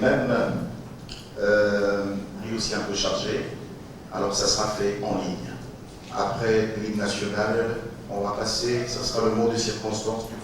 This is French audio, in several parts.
Même lui aussi un peu chargé, alors ça sera fait en ligne. Après l'hymne national, on va passer, ça sera le mot de circonstance du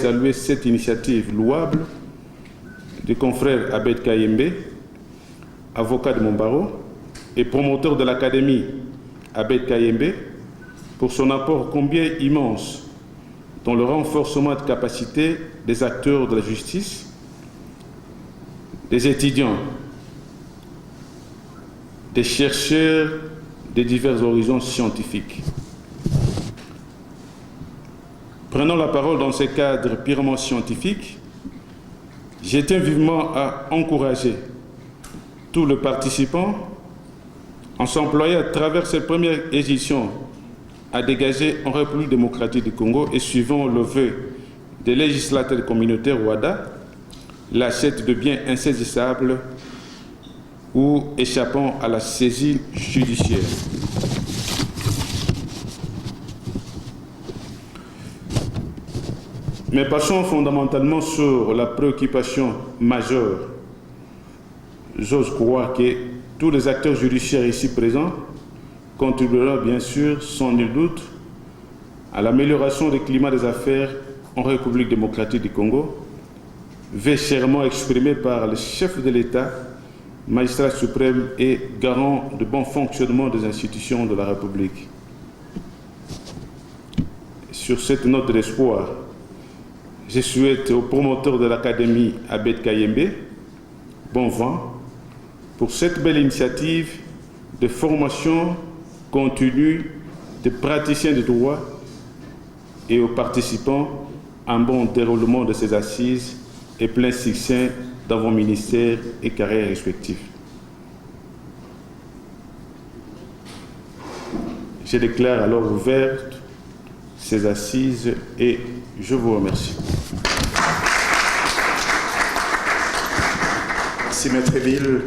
saluer cette initiative louable du confrère Abed Kayembe, avocat de mon barreau et promoteur de l'Académie Abed Kayembe, pour son apport combien immense dans le renforcement de capacité des acteurs de la justice, des étudiants, des chercheurs de divers horizons scientifiques. Prenant la parole dans ce cadre purement scientifique, je tiens vivement à encourager tous les participants en s'employant à travers cette première édition à dégager en République démocratique du Congo et suivant le vœu des législateurs communautaires WADA, l'assiette de biens insaisissables ou échappant à la saisie judiciaire. Mais passons fondamentalement sur la préoccupation majeure. J'ose croire que tous les acteurs judiciaires ici présents contribueront bien sûr, sans nul doute, à l'amélioration du climat des affaires en République démocratique du Congo, vœu chèrement exprimé par le chef de l'État, magistrat suprême et garant du bon fonctionnement des institutions de la République. Sur cette note d'espoir, je souhaite aux promoteurs de l'Académie Abed Kayembe bon vent pour cette belle initiative de formation continue des praticiens du droit et aux participants un bon déroulement de ces assises et plein succès dans vos ministères et carrières respectives. Je déclare alors ouvertes ces assises et je vous remercie. Merci Maître Émile.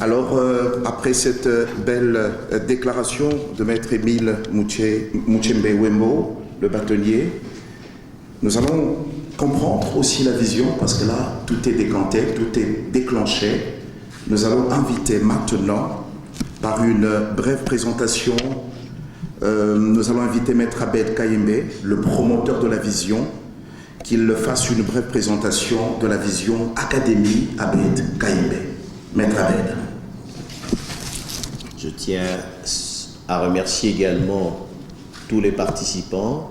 Alors, après cette belle déclaration de Maître Émile Muchembe Wembo, le bâtonnier, nous allons comprendre aussi la vision, parce que là, tout est décanté, tout est déclenché. Nous allons inviter maintenant, par une brève présentation, nous allons inviter Maître Abed Kayembe, le promoteur de la vision, qu'il fasse une brève présentation de la vision Académie Abed Kayembe. Maître Abed. Je tiens à remercier également tous les participants,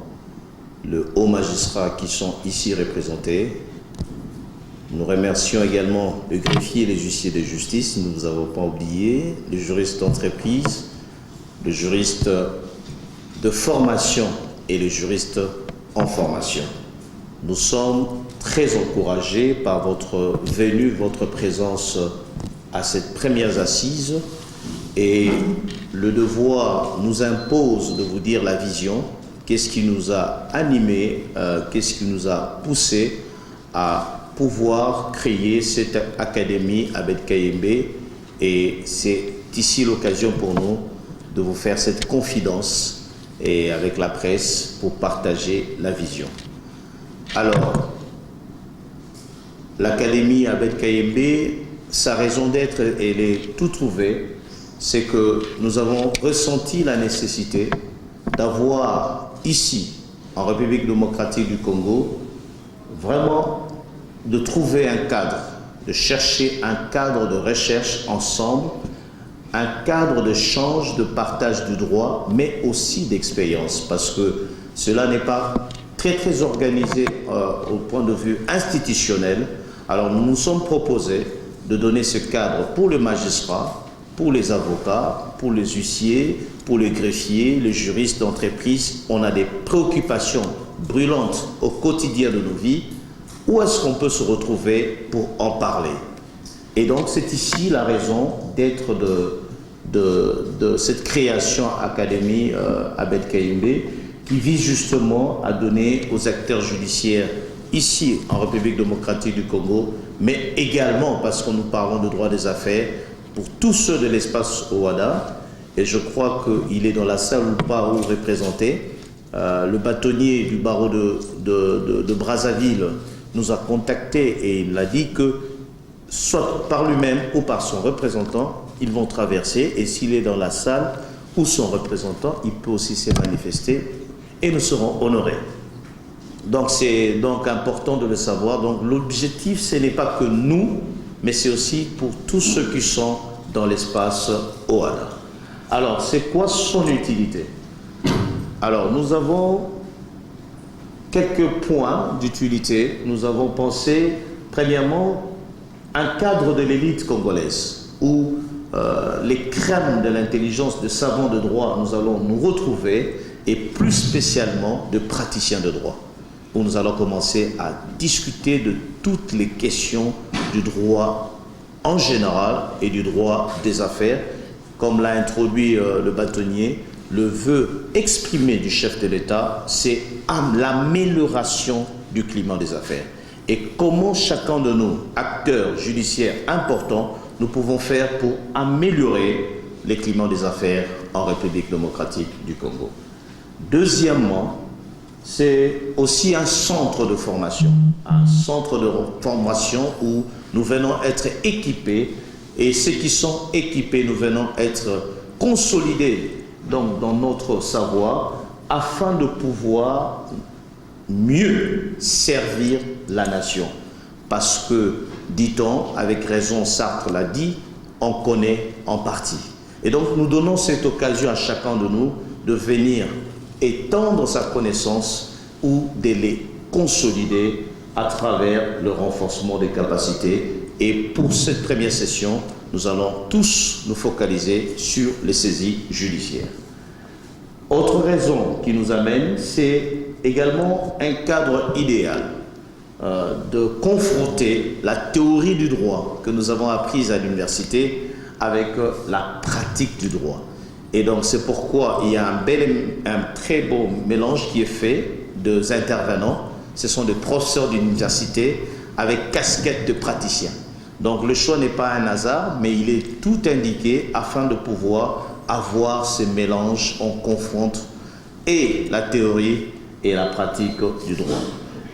le haut magistrat qui sont ici représentés. Nous remercions également le greffier et les huissiers de justice, nous ne vous avons pas oublié, les juristes d'entreprise, le juriste de formation et les juristes en formation. Nous sommes très encouragés par votre venue, votre présence à cette première assise et le devoir nous impose de vous dire la vision, qu'est-ce qui nous a animés, qu'est-ce qui nous a poussés à pouvoir créer cette Académie Abed Kayembe et c'est ici l'occasion pour nous de vous faire cette confidence et avec la presse pour partager la vision. Alors, l'Académie Abed Kayembe, sa raison d'être, elle est tout trouvée, c'est que nous avons ressenti la nécessité d'avoir ici, en République démocratique du Congo, vraiment de trouver un cadre, de chercher un cadre de recherche ensemble, un cadre d'échange, de partage du droit, mais aussi d'expérience, parce que cela n'est pas très organisé au point de vue institutionnel. Alors nous nous sommes proposés de donner ce cadre pour le magistrat, pour les avocats, pour les huissiers, pour les greffiers, les juristes d'entreprise. On a des préoccupations brûlantes au quotidien de nos vies. Où est-ce qu'on peut se retrouver pour en parler? Et donc c'est ici la raison d'être de cette création Académie Abed Kayembe, qui vise justement à donner aux acteurs judiciaires ici en République démocratique du Congo, mais également, parce que nous parlons de droit des affaires, pour tous ceux de l'espace OHADA, et je crois qu'il est dans la salle ou pas où représenté, le bâtonnier du barreau de Brazzaville nous a contacté et il a dit que soit par lui-même ou par son représentant, ils vont traverser, et s'il est dans la salle ou son représentant, il peut aussi se manifester et nous serons honorés. Donc c'est donc important de le savoir. Donc l'objectif, ce n'est pas que nous, mais c'est aussi pour tous ceux qui sont dans l'espace OHADA. Alors, c'est quoi son utilité? Alors, nous avons quelques points d'utilité. Nous avons pensé, premièrement, un cadre de l'élite congolaise, où les crèmes de l'intelligence de savants de droit, nous allons nous retrouver, et plus spécialement de praticiens de droit, où nous allons commencer à discuter de toutes les questions du droit en général et du droit des affaires. Comme l'a introduit le bâtonnier, le vœu exprimé du chef de l'État, c'est l'amélioration du climat des affaires. Et comment chacun de nous, acteurs judiciaires importants, nous pouvons faire pour améliorer les climats des affaires en République démocratique du Congo. Deuxièmement, c'est aussi un centre de formation. Un centre de formation où nous venons être équipés, et ceux qui sont équipés, nous venons être consolidés donc, dans notre savoir, afin de pouvoir mieux servir la nation. Parce que, dit-on, avec raison, Sartre l'a dit, on connaît en partie. Et donc nous donnons cette occasion à chacun de nous de venir étendre sa connaissance ou de les consolider à travers le renforcement des capacités. Et pour cette première session, nous allons tous nous focaliser sur les saisies judiciaires. Autre raison qui nous amène, c'est également un cadre idéal de confronter la théorie du droit que nous avons apprise à l'université avec la pratique du droit. Et donc c'est pourquoi il y a un très beau mélange qui est fait des intervenants. Ce sont des professeurs d'université avec casquette de praticiens. Donc le choix n'est pas un hasard, mais il est tout indiqué afin de pouvoir avoir ce mélange. On confronte et la théorie et la pratique du droit.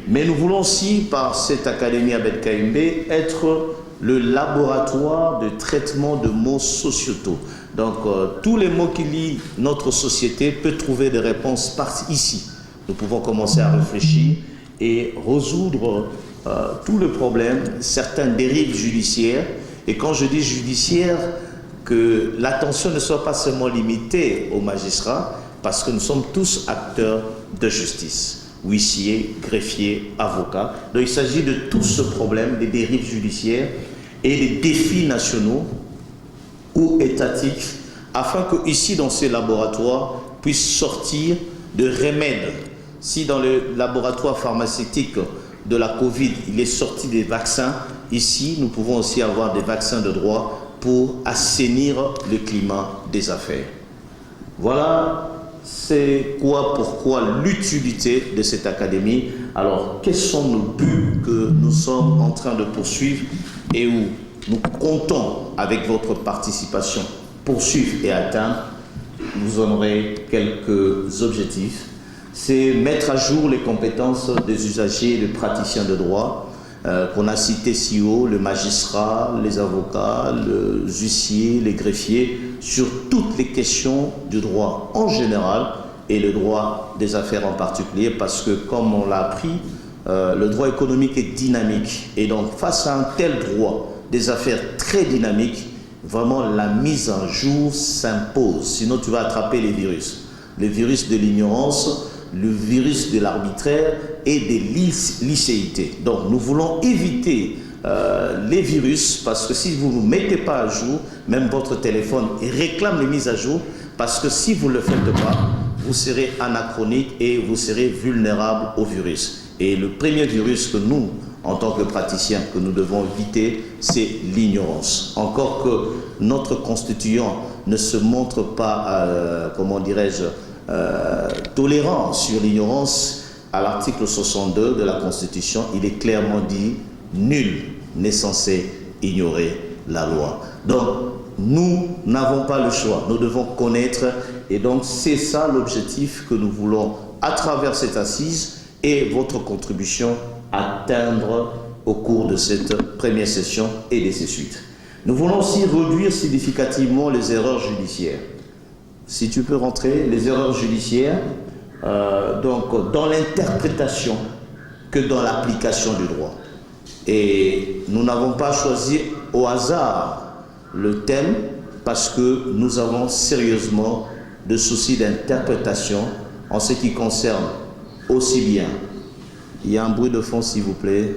Mais nous voulons aussi, par cette Académie Abed Kayembe, être le laboratoire de traitement de mots sociétaux. Donc tous les mots qui lient notre société peuvent trouver des réponses par ici. Nous pouvons commencer à réfléchir et résoudre tous les problèmes, certaines dérives judiciaires. Et quand je dis judiciaire, que l'attention ne soit pas seulement limitée aux magistrats, parce que nous sommes tous acteurs de justice, huissiers, greffiers, avocats. Donc il s'agit de tout ce problème des dérives judiciaires et des défis nationaux ou étatiques, afin que ici dans ces laboratoires puissent sortir de remèdes. Si dans le laboratoire pharmaceutique de la Covid, il est sorti des vaccins, ici nous pouvons aussi avoir des vaccins de droit pour assainir le climat des affaires. Voilà, c'est quoi, pourquoi l'utilité de cette académie. Alors, quels sont nos buts que nous sommes en train de poursuivre et où nous comptons, avec votre participation, poursuivre et atteindre? Vous en aurez quelques objectifs. C'est mettre à jour les compétences des usagers et des praticiens de droit, qu'on a cité si haut, le magistrat, les avocats, les huissiers, les greffiers, sur toutes les questions du droit en général et le droit des affaires en particulier, parce que comme on l'a appris, le droit économique est dynamique. Et donc face à un tel droit des affaires très dynamique, vraiment la mise en jour s'impose, sinon tu vas attraper les virus de l'ignorance, le virus de l'arbitraire et des licéités. Donc nous voulons éviter les virus, parce que si vous ne vous mettez pas à jour, même votre téléphone réclame les mises à jour, parce que si vous ne le faites pas, vous serez anachronique et vous serez vulnérable au virus. Et le premier virus que nous, en tant que praticiens, que nous devons éviter, c'est l'ignorance. Encore que notre constituant ne se montre pas, comment dirais-je, tolérant sur l'ignorance, à l'article 62 de la Constitution, il est clairement dit « Nul n'est censé ignorer la loi ». Donc, nous n'avons pas le choix, nous devons connaître, et donc c'est ça l'objectif que nous voulons, à travers cette assise et votre contribution, atteindre au cours de cette première session et de ses suites. Nous voulons aussi réduire significativement les erreurs judiciaires. Si tu peux rentrer, les erreurs judiciaires, donc dans l'interprétation que dans l'application du droit. Et nous n'avons pas choisi au hasard le thème parce que nous avons sérieusement de soucis d'interprétation en ce qui concerne aussi bien. Il y a un bruit de fond s'il vous plaît.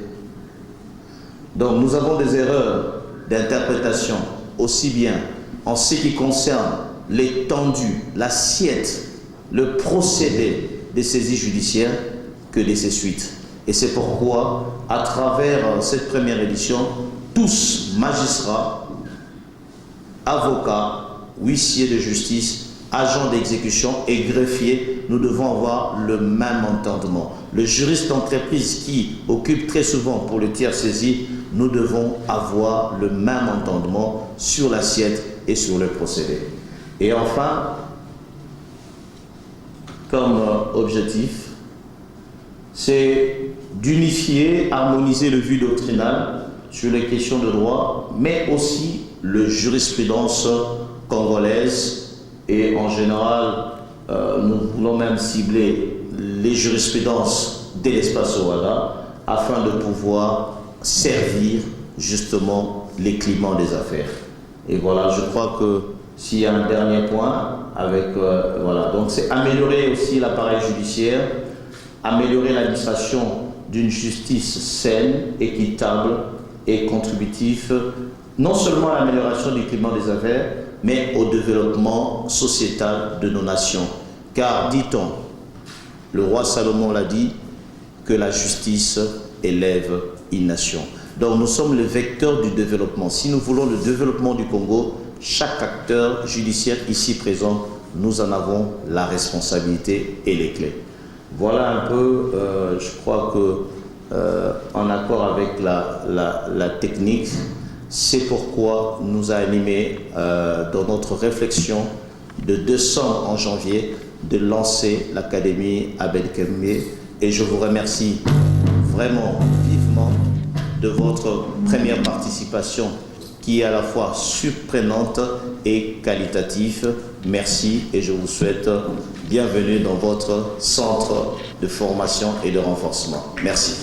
Donc nous avons des erreurs d'interprétation aussi bien en ce qui concerne l'étendue, l'assiette, le procédé des saisies judiciaires que de ses suites. Et c'est pourquoi, à travers cette première édition, tous, magistrats, avocats, huissiers de justice, agents d'exécution et greffiers, nous devons avoir le même entendement. Le juriste d'entreprise qui occupe très souvent pour le tiers saisi, nous devons avoir le même entendement sur l'assiette et sur le procédé. Et enfin, comme objectif, c'est d'unifier, harmoniser le vu doctrinal sur les questions de droit, mais aussi le jurisprudence congolaise. Et en général, nous voulons même cibler les jurisprudences de l'espace Ouaga afin de pouvoir servir justement les climats des affaires. Et voilà, je crois que s'il y a un dernier point, avec, voilà, donc c'est améliorer aussi l'appareil judiciaire, améliorer l'administration d'une justice saine, équitable et contributive, non seulement à l'amélioration du climat des affaires, mais au développement sociétal de nos nations. Car, dit-on, le roi Salomon l'a dit, que la justice élève une nation. Donc nous sommes le vecteur du développement. Si nous voulons le développement du Congo, chaque acteur judiciaire ici présent, nous en avons la responsabilité et les clés. Voilà un peu, je crois que en accord avec la technique, c'est pourquoi nous a animé dans notre réflexion de décembre en janvier de lancer l'Académie Abel Kembe. Et je vous remercie vraiment vivement de votre première participation qui est à la fois surprenante et qualitative. Merci et je vous souhaite bienvenue dans votre centre de formation et de renforcement. Merci.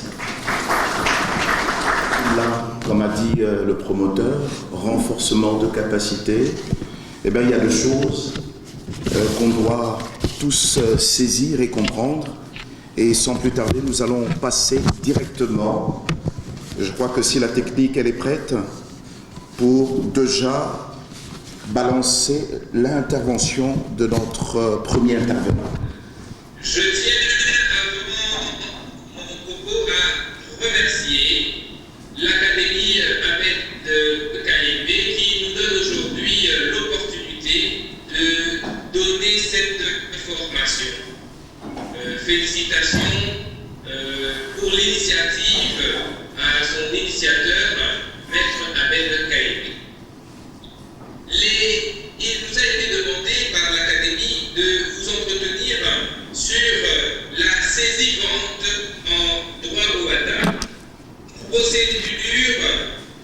Là, comme a dit le promoteur, renforcement de capacité, eh bien, il y a deux choses qu'on doit tous saisir et comprendre. Et sans plus tarder, nous allons passer directement, je crois que si la technique elle est prête, pour déjà balancer l'intervention de notre premier intervenant. Je tiens avant mon propos à remercier l'Académie Abel Kembe qui nous donne aujourd'hui l'opportunité de donner cette formation. Félicitations pour l'initiative à son initiateur, Maître Abel Kembe. Il nous a été demandé par l'Académie de vous entretenir sur la saisie-vente en droit Ouaga, procédure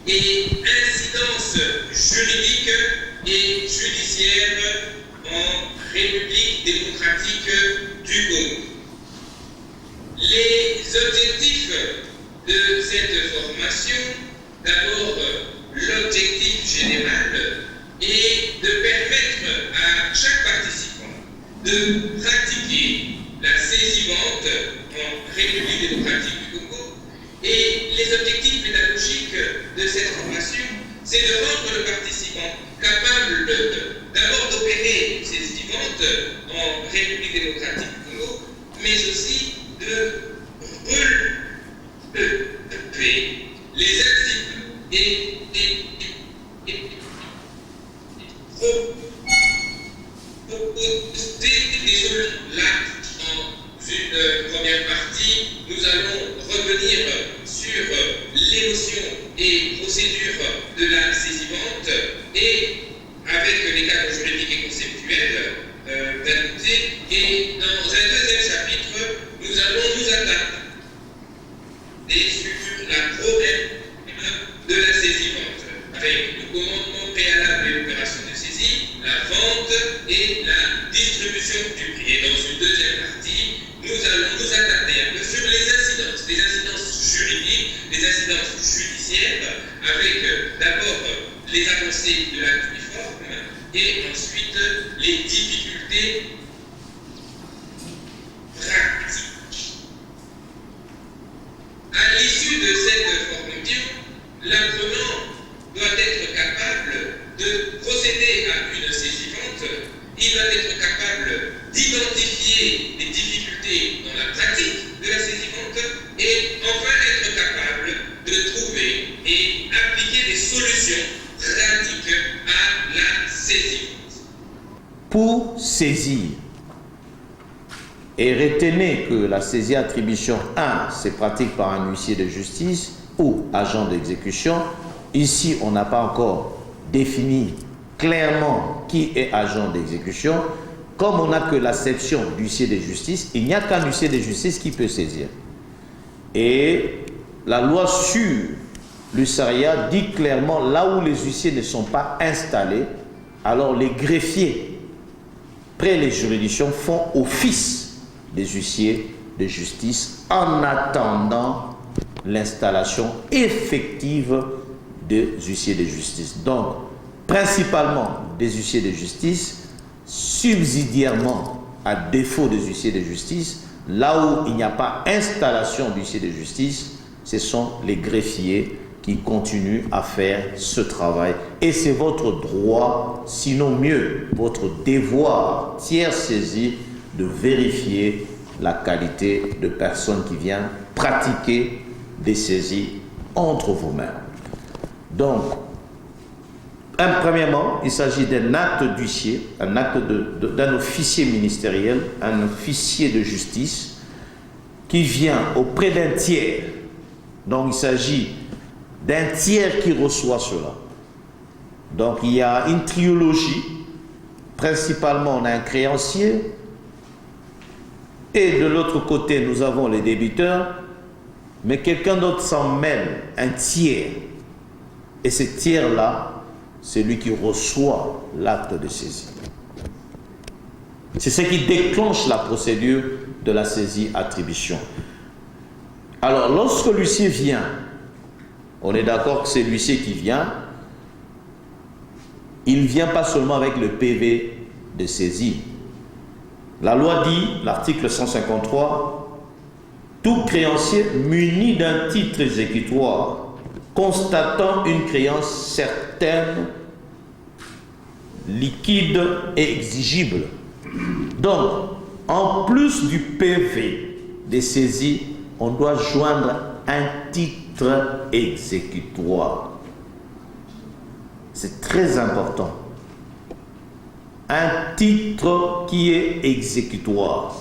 et incidence juridique et judiciaire en République démocratique du Congo. Les objectifs de cette formation, d'abord l'objectif général est de permettre à chaque participant de pratiquer la saisie-vente en République démocratique du Congo et les objectifs pédagogiques logique de cette formation, c'est de rendre le participant capable d'abord d'opérer une saisie vente en République démocratique du Congo, mais aussi de relever les actifs et là, en une première partie, nous allons revenir sur les notions et procédures de la saisie-vente et avec les cadres juridiques et conceptuels d'un côté. Et dans un deuxième chapitre, nous allons nous attaquer sur la problème de la saisie-vente avec le commandement préalable et l'opération de saisie, la vente et la distribution du prix. Et dans une deuxième partie, nous allons nous attarder un peu sur les incidences juridiques, les incidences judiciaires, avec d'abord les avancées de l'acte uniforme et ensuite les difficultés pratiques. À l'issue de cette formation, l'apprenant doit être capable de procéder à une saisie-vente. Il doit être capable d'identifier les difficultés dans la pratique de la saisie-vente et enfin être capable de trouver et appliquer des solutions pratiques à la saisie-vente. Pour saisir, et retenez que la saisie-attribution 1 se pratique par un huissier de justice ou agent d'exécution. Ici, on n'a pas encore défini clairement qui est agent d'exécution. Comme on n'a que l'acception d'huissier de justice, il n'y a qu'un huissier de justice qui peut saisir. Et la loi sur l'USARIA dit clairement là où les huissiers ne sont pas installés, alors les greffiers près les juridictions font office des huissiers de justice en attendant l'installation effective des huissiers de justice. Donc, principalement des huissiers de justice, subsidiairement, à défaut des huissiers de justice, là où il n'y a pas installation d'huissiers de justice, ce sont les greffiers qui continuent à faire ce travail. Et c'est votre droit, sinon mieux, votre devoir, tiers saisi, de vérifier la qualité de personnes qui viennent pratiquer des saisies entre vos mains. Donc, premièrement, il s'agit d'un acte d'huissier, un acte d'un officier ministériel, un officier de justice qui vient auprès d'un tiers. Donc, il s'agit d'un tiers qui reçoit cela. Donc, il y a une trilogie. Principalement, on a un créancier. Et de l'autre côté, nous avons les débiteurs. Mais quelqu'un d'autre s'en mêle, un tiers. Et ce tiers-là, c'est lui qui reçoit l'acte de saisie. C'est ce qui déclenche la procédure de la saisie-attribution. Alors, lorsque l'huissier vient, on est d'accord que c'est l'huissier qui vient, il ne vient pas seulement avec le PV de saisie. La loi dit, l'article 153, tout créancier muni d'un titre exécutoire constatant une créance certaine, liquide et exigible. Donc, en plus du PV des saisies, on doit joindre un titre exécutoire. C'est très important. Un titre qui est exécutoire.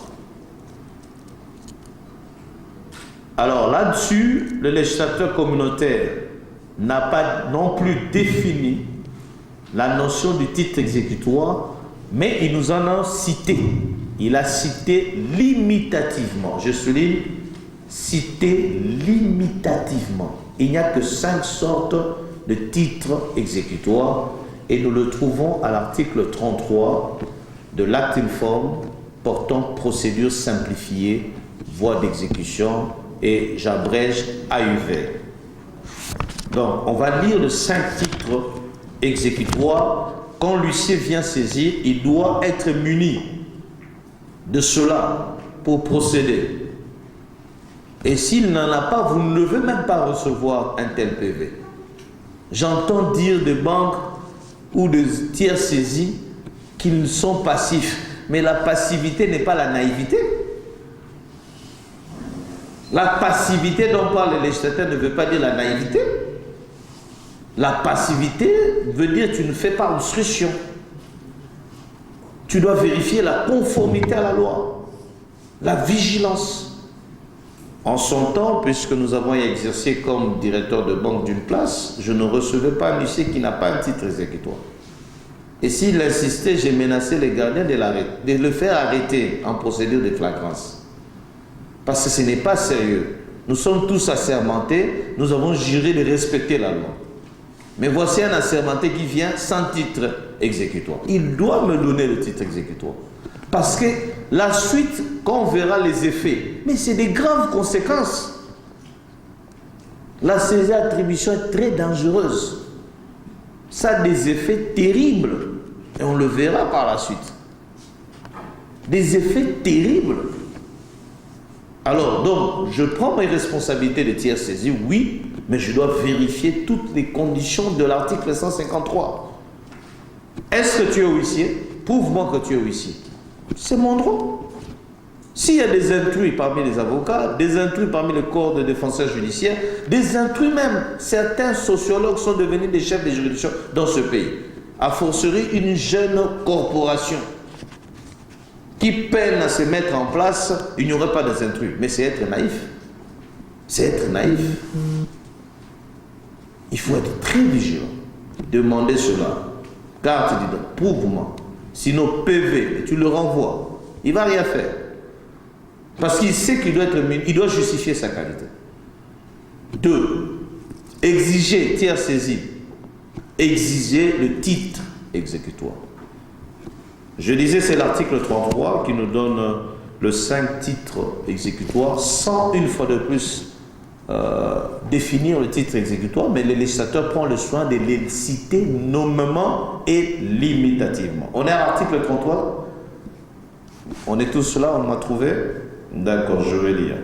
Alors là-dessus, le législateur communautaire n'a pas non plus défini la notion du titre exécutoire, mais il nous en a cité. Il a cité limitativement. Je souligne, cité limitativement. Il n'y a que 5 sortes de titres exécutoires et nous le trouvons à l'article 33 de l'acte uniforme portant procédure simplifiée, voie d'exécution et j'abrège AUV. Donc, on va lire les 5 titres exécutoires. Quand l'huissier vient saisir, il doit être muni de cela pour procéder. Et s'il n'en a pas, vous ne devez même pas recevoir un tel PV. J'entends dire de banques ou de tiers saisis qu'ils sont passifs. Mais la passivité n'est pas la naïveté. La passivité dont parle le législateur ne veut pas dire la naïveté. La passivité veut dire que tu ne fais pas obstruction. Tu dois vérifier la conformité à la loi, la vigilance. En son temps, puisque nous avons exercé comme directeur de banque d'une place, je ne recevais pas un huissier qui n'a pas un titre exécutoire. Et s'il insistait, j'ai menacé les gardiens de le faire arrêter en procédure de flagrance. Parce que ce n'est pas sérieux. Nous sommes tous assermentés, nous avons juré de respecter la loi. Mais voici un assermenté qui vient sans titre exécutoire. Il doit me donner le titre exécutoire. Parce que la suite, quand on verra les effets, mais c'est des graves conséquences. La saisie-attribution est très dangereuse. Ça a des effets terribles. Et on le verra par la suite. Des effets terribles. Alors, donc, je prends mes responsabilités de tiers saisie, oui, mais je dois vérifier toutes les conditions de l'article 153. Est-ce que tu es huissier? Prouve-moi que tu es huissier. C'est mon droit. S'il y a des intrus parmi les avocats, des intrus parmi le corps de défenseurs judiciaires, des intrus même, certains sociologues sont devenus des chefs de juridiction dans ce pays. A fortiori, une jeune corporation qui peine à se mettre en place, il n'y aurait pas des intrus. Mais c'est être naïf. C'est être naïf. Il faut être très vigilant. Demandez cela. Carte d'identité, prouve-moi. Sinon, PV, tu le renvoies. Il ne va rien faire. Parce qu'il sait qu'il doit être il doit justifier sa qualité. 2. Exiger tiers saisie. Exiger le titre exécutoire. Je disais, c'est l'article 33 qui nous donne le 5 titres exécutoires sans une fois de plus définir le titre exécutoire, mais le législateur prend le soin de les citer nommément et limitativement. On est à l'article 33. On est tous là, on m'a trouvé. D'accord, je vais lire.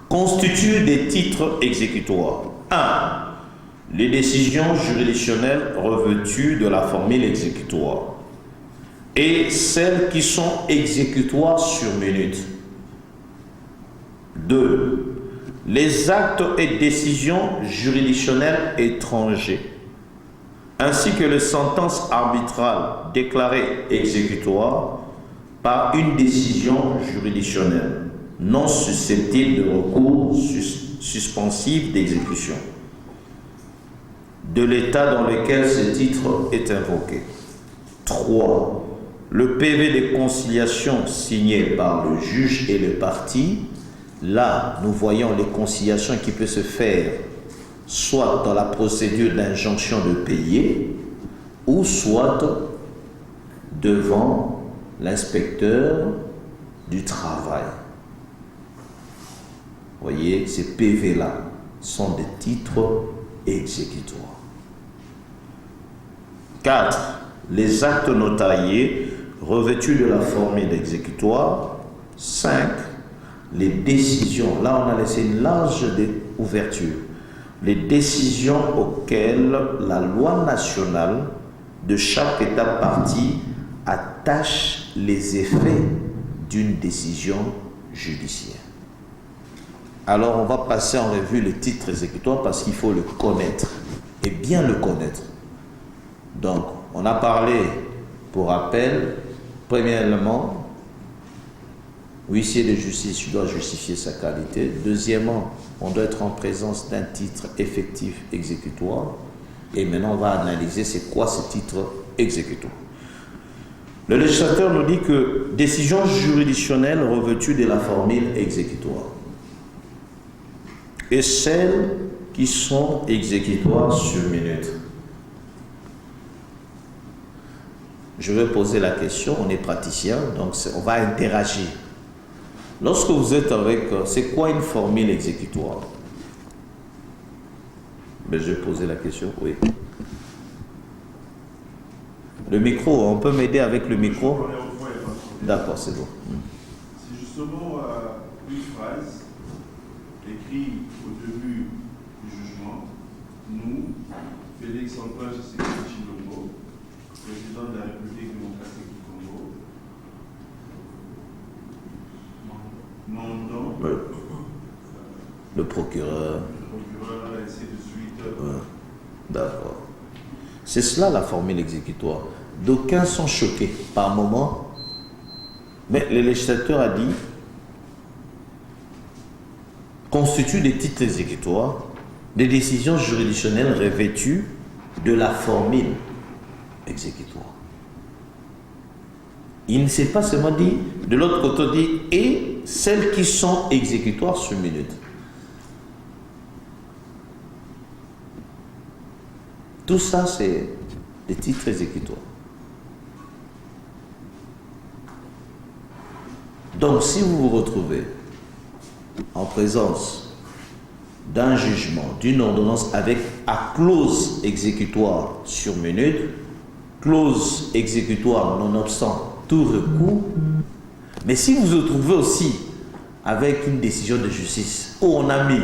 Constituent des titres exécutoires. 1. Les décisions juridictionnelles revêtues de la formule exécutoire et celles qui sont exécutoires sur minute. 2. Les actes et décisions juridictionnelles étrangers, ainsi que les sentences arbitrales déclarées exécutoires par une décision juridictionnelle non susceptible de recours suspensif d'exécution de l'État dans lequel ce titre est invoqué. 3. Le PV de conciliation signé par le juge et le parti. Là, nous voyons les conciliations qui peuvent se faire soit dans la procédure d'injonction de payer ou soit devant l'inspecteur du travail. Vous voyez, ces PV-là sont des titres exécutoires. 4. Les actes notariés revêtus de la formule exécutoire. 5. Les décisions, là on a laissé une large ouverture, les décisions auxquelles la loi nationale de chaque État partie attache les effets d'une décision judiciaire. Alors on va passer en revue le titre exécutoire parce qu'il faut le connaître et bien le connaître. Donc on a parlé, pour rappel, premièrement, huissier de justice doit justifier sa qualité. Deuxièmement, on doit être en présence d'un titre effectif exécutoire. Et maintenant, on va analyser c'est quoi ce titre exécutoire. Le législateur nous dit que décision juridictionnelle revêtue de la formule exécutoire et celles qui sont exécutoires sur minute. Je vais poser la question, on est praticien, donc on va interagir. Lorsque vous êtes avec... C'est quoi une formule exécutoire? Mais je vais poser la question, oui. Le micro, on peut m'aider avec le micro? D'accord, c'est bon. C'est justement une phrase écrit au début du jugement, nous, Félix Antoine Tshisekedi Tshilombo, président de la République démocratique du Congo, mandant le procureur, et ainsi de suite. ouais. D'accord. C'est cela la formule exécutoire. D'aucuns sont choqués par moment, mais le législateur a dit constituent des titres exécutoires des décisions juridictionnelles revêtues de la formule exécutoire. Il ne s'est pas seulement dit, de l'autre côté, on dit et celles qui sont exécutoires sur minute. Tout ça, c'est des titres exécutoires. Donc, si vous vous retrouvez en présence d'un jugement, d'une ordonnance avec à clause exécutoire sur minute, clause exécutoire nonobstant tout recours, mais si vous vous retrouvez aussi avec une décision de justice où on a mis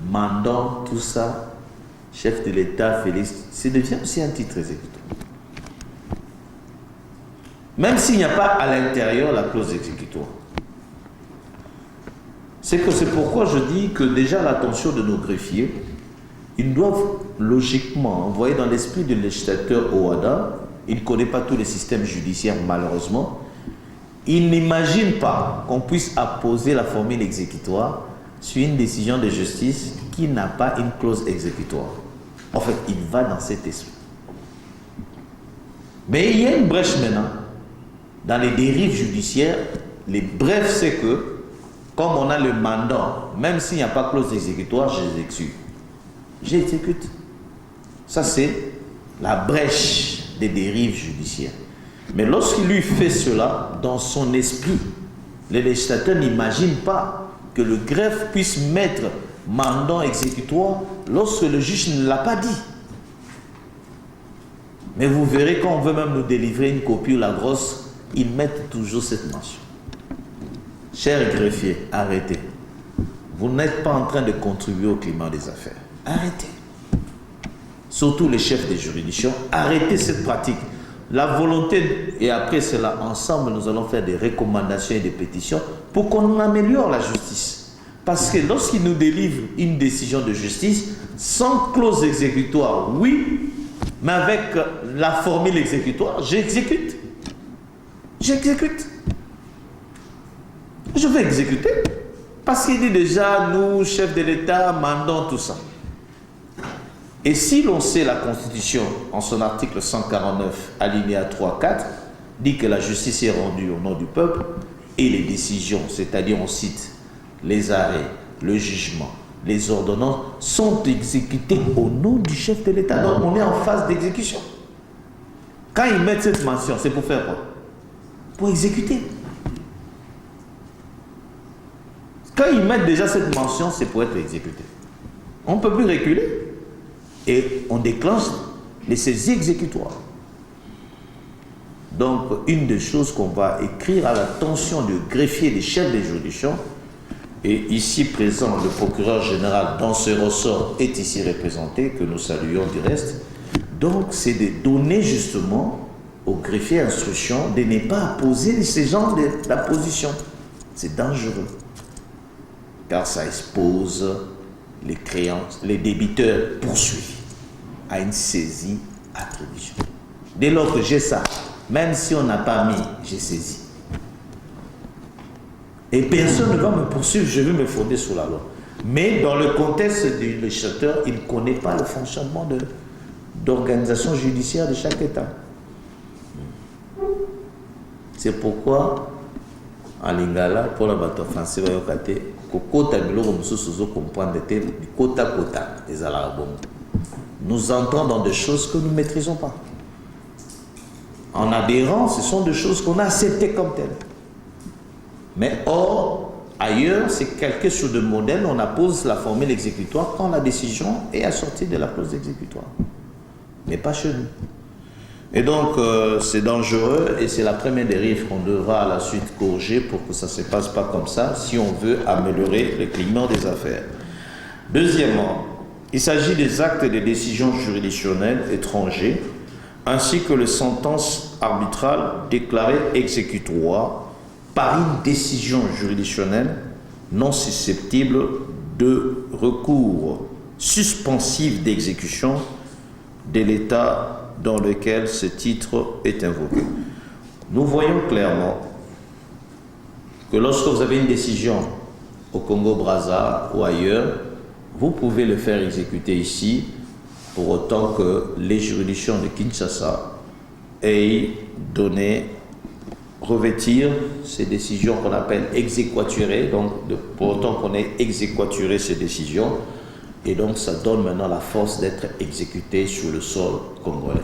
mandant, tout ça, chef de l'État, Félix, ça devient aussi un titre exécutoire. Même s'il n'y a pas à l'intérieur la clause exécutoire. C'est pourquoi je dis que déjà l'attention de nos greffiers, ils doivent logiquement envoyer dans l'esprit du législateur OHADA, il ne connaît pas tous les systèmes judiciaires malheureusement, il n'imagine pas qu'on puisse apposer la formule exécutoire sur une décision de justice qui n'a pas une clause exécutoire. En fait, il va dans cet esprit. Mais il y a une brèche maintenant. Dans les dérives judiciaires, les brefs, c'est que, comme on a le mandat, même s'il n'y a pas clause exécutoire, j'exécute. J'exécute. Ça, c'est la brèche des dérives judiciaires. Mais lorsqu'il lui fait cela, dans son esprit, le législateur n'imagine pas que le greffe puisse mettre mandat exécutoire lorsque le juge ne l'a pas dit. Mais vous verrez quand on veut même nous délivrer une copie ou la grosse, ils mettent toujours cette mention. Chers greffiers, arrêtez. Vous n'êtes pas en train de contribuer au climat des affaires. Arrêtez. Surtout les chefs des juridictions, arrêtez cette pratique. La volonté, et après cela, ensemble, nous allons faire des recommandations et des pétitions pour qu'on améliore la justice. Parce que lorsqu'ils nous délivrent une décision de justice, sans clause exécutoire, oui, mais avec la formule exécutoire, j'exécute. J'exécute. Je vais exécuter. Parce qu'il dit déjà, nous, chefs de l'État, mandons tout ça. Et si l'on sait la Constitution, en son article 149, alinéa 3-4, dit que la justice est rendue au nom du peuple, et les décisions, c'est-à-dire on cite les arrêts, le jugement, les ordonnances, sont exécutées au nom du chef de l'État. Donc on est en phase d'exécution. Quand ils mettent cette mention, c'est pour faire quoi? Pour exécuter. Quand ils mettent déjà cette mention, c'est pour être exécuté. On ne peut plus reculer. Et on déclenche les saisies exécutoires. Donc, une des choses qu'on va écrire à l'attention du greffier des chefs des juridictions, et ici présent, le procureur général dans ce ressort est ici représenté, que nous saluons du reste, donc c'est de donner justement au greffier instruction de ne pas poser ces genres d'apposition. C'est dangereux, car ça expose les créances, les débiteurs poursuivis à une saisie attribution. Dès lors que j'ai ça, même si on n'a pas mis, j'ai saisi. Et personne ne va me poursuivre, je vais me fonder sur la loi. Mais dans le contexte du législateur, il ne connaît pas le fonctionnement d'organisation judiciaire de chaque État. C'est pourquoi, en lingala, pour la bateau français, nous entrons dans des choses que nous ne maîtrisons pas. En adhérant, ce sont des choses qu'on a acceptées comme telles. Mais or, ailleurs, c'est quelque chose de modèle, on appose la formule exécutoire quand la décision est assortie de la clause exécutoire. Mais pas chez nous. Et donc, c'est dangereux et c'est la première dérive qu'on devra à la suite corriger pour que ça ne se passe pas comme ça si on veut améliorer le climat des affaires. Deuxièmement, il s'agit des actes et des décisions juridictionnelles étrangers ainsi que les sentences arbitrales déclarées exécutoires par une décision juridictionnelle non susceptible de recours suspensif d'exécution de l'État dans lequel ce titre est invoqué. Nous voyons clairement que lorsque vous avez une décision au Congo-Brazza ou ailleurs, vous pouvez le faire exécuter ici, pour autant que les juridictions de Kinshasa aient donné, revêtir ces décisions qu'on appelle exéquaturées, donc pour autant qu'on ait exéquaturé ces décisions, et donc ça donne maintenant la force d'être exécuté sur le sol congolais.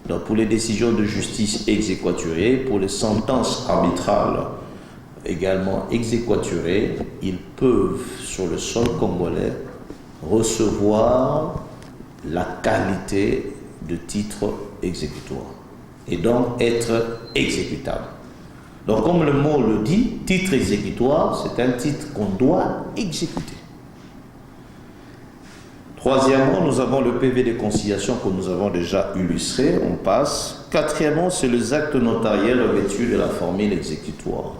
Donc pour les décisions de justice exéquaturées, pour les sentences arbitrales également exéquaturées, ils peuvent sur le sol congolais recevoir la qualité de titre exécutoire et donc être exécutable. Donc comme le mot le dit, titre exécutoire, c'est un titre qu'on doit exécuter. Troisièmement, nous avons le PV de conciliation que nous avons déjà illustré, on passe. Quatrièmement, c'est les actes notariels revêtus de la formule exécutoire.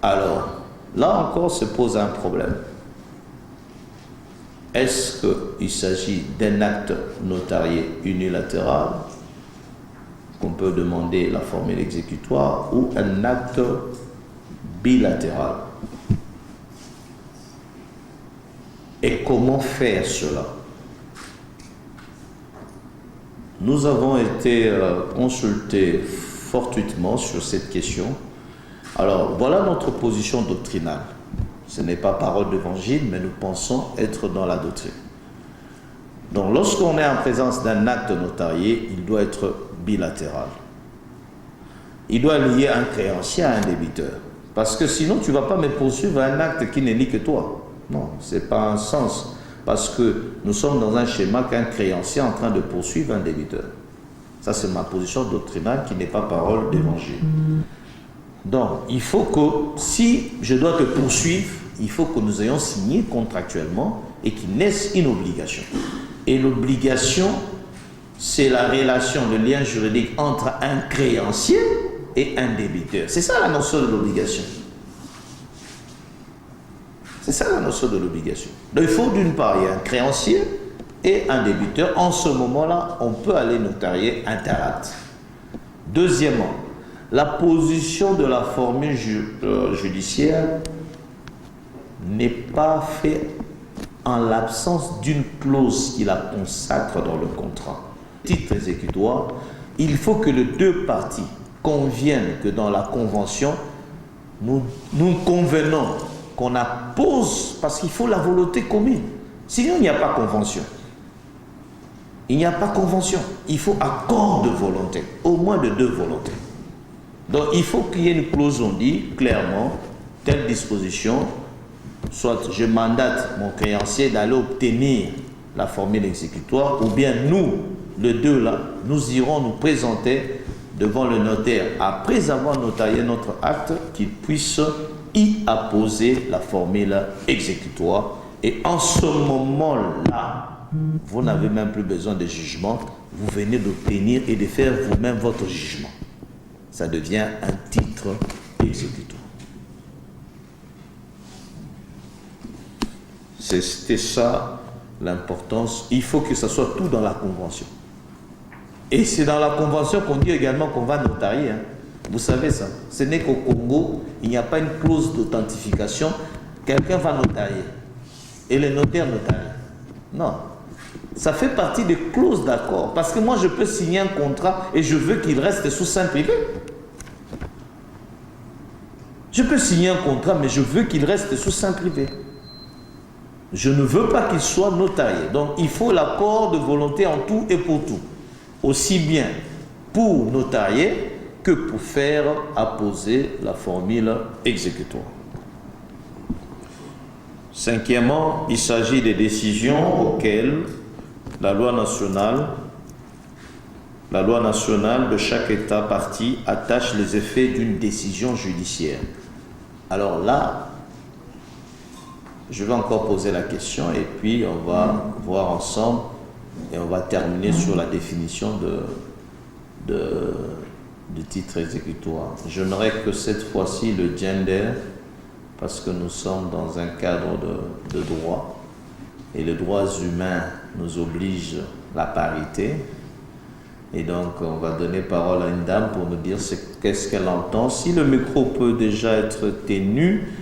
Alors, là encore se pose un problème. Est-ce qu'il s'agit d'un acte notarié unilatéral qu'on peut demander la formule exécutoire ou un acte bilatéral? Et comment faire cela? Nous avons été consultés fortuitement sur cette question. Alors, voilà notre position doctrinale. Ce n'est pas parole d'évangile, mais nous pensons être dans la doctrine. Donc, lorsqu'on est en présence d'un acte notarié, il doit être bilatéral. Il doit lier un créancier à un débiteur. Parce que sinon, tu ne vas pas me poursuivre un acte qui n'est ni que toi. Non, ce n'est pas un sens. Parce que nous sommes dans un schéma qu'un créancier est en train de poursuivre un débiteur. Ça, c'est ma position doctrinale qui n'est pas parole d'évangile. Donc, il faut que, si je dois te poursuivre, il faut que nous ayons signé contractuellement et qu'il naisse une obligation. Et l'obligation, c'est la relation, le lien juridique entre un créancier et un débiteur. C'est ça la notion de l'obligation. C'est ça la notion de l'obligation. Donc, il faut d'une part, il y a un créancier et un débiteur. En ce moment-là, on peut aller notarier interacte. Deuxièmement, la position de la formule judiciaire n'est pas faite en l'absence d'une clause qui la consacre dans le contrat. Titre exécutoire, il faut que les deux parties conviennent que dans la convention, nous convenons qu'on appose, parce qu'il faut la volonté commune. Sinon, il n'y a pas convention. Il n'y a pas convention. Il faut accord de volonté, au moins de deux volontés. Donc, il faut qu'il y ait une clause, on dit clairement, telle disposition, soit je mandate mon créancier d'aller obtenir la formule exécutoire, ou bien nous, les deux là, nous irons nous présenter devant le notaire, après avoir notarié notre acte, qu'il puisse y apposer la formule exécutoire. Et en ce moment-là, vous n'avez même plus besoin de jugement, vous venez d'obtenir et de faire vous-même votre jugement. Ça devient un titre exécutoire. C'était ça l'importance. Il faut que ça soit tout dans la convention. Et c'est dans la convention qu'on dit également qu'on va notarier. Hein. Vous savez ça. Ce n'est qu'au Congo, il n'y a pas une clause d'authentification. Quelqu'un va notarier. Et le notaire notarie. Non. Ça fait partie des clauses d'accord. Parce que moi, je peux signer un contrat et je veux qu'il reste sous seing privé. Je peux signer un contrat, mais je veux qu'il reste sous seing privé. Je ne veux pas qu'il soit notarié. Donc, il faut l'accord de volonté en tout et pour tout. Aussi bien pour notarier que pour faire apposer la formule exécutoire. Cinquièmement, il s'agit des décisions auxquelles la loi nationale de chaque État partie attache les effets d'une décision judiciaire. Alors là, Je vais encore poser la question et puis on va voir ensemble et on va terminer sur la définition du titre exécutoire. Je n'aurai que cette fois-ci le gender parce que nous sommes dans un cadre de droit et les droits humains nous obligent la parité. Et donc, on va donner parole à une dame pour nous dire qu'est-ce qu'elle entend. Si le micro peut déjà être tenu,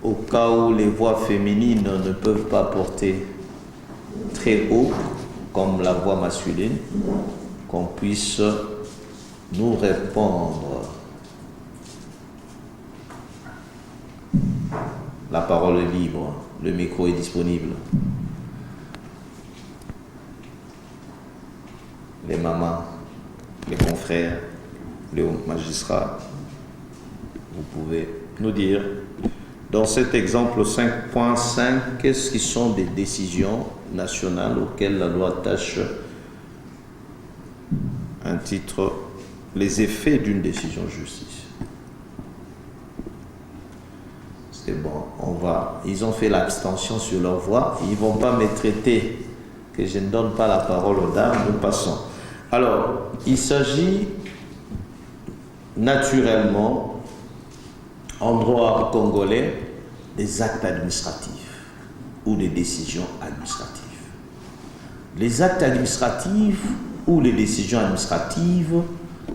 au cas où les voix féminines ne peuvent pas porter très haut, comme la voix masculine, qu'on puisse nous répondre. La parole est libre, le micro est disponible. Les mamans, les confrères, les magistrats, vous pouvez nous dire, dans cet exemple 5.5, qu'est-ce qui sont des décisions nationales auxquelles la loi attache un titre, les effets d'une décision de justice. C'est bon, ils ont fait l'abstention sur leur voix, ils ne vont pas me traiter que je ne donne pas la parole aux dames, nous passons. Alors, il s'agit naturellement, en droit congolais, des actes administratifs ou des décisions administratives. Les actes administratifs ou les décisions administratives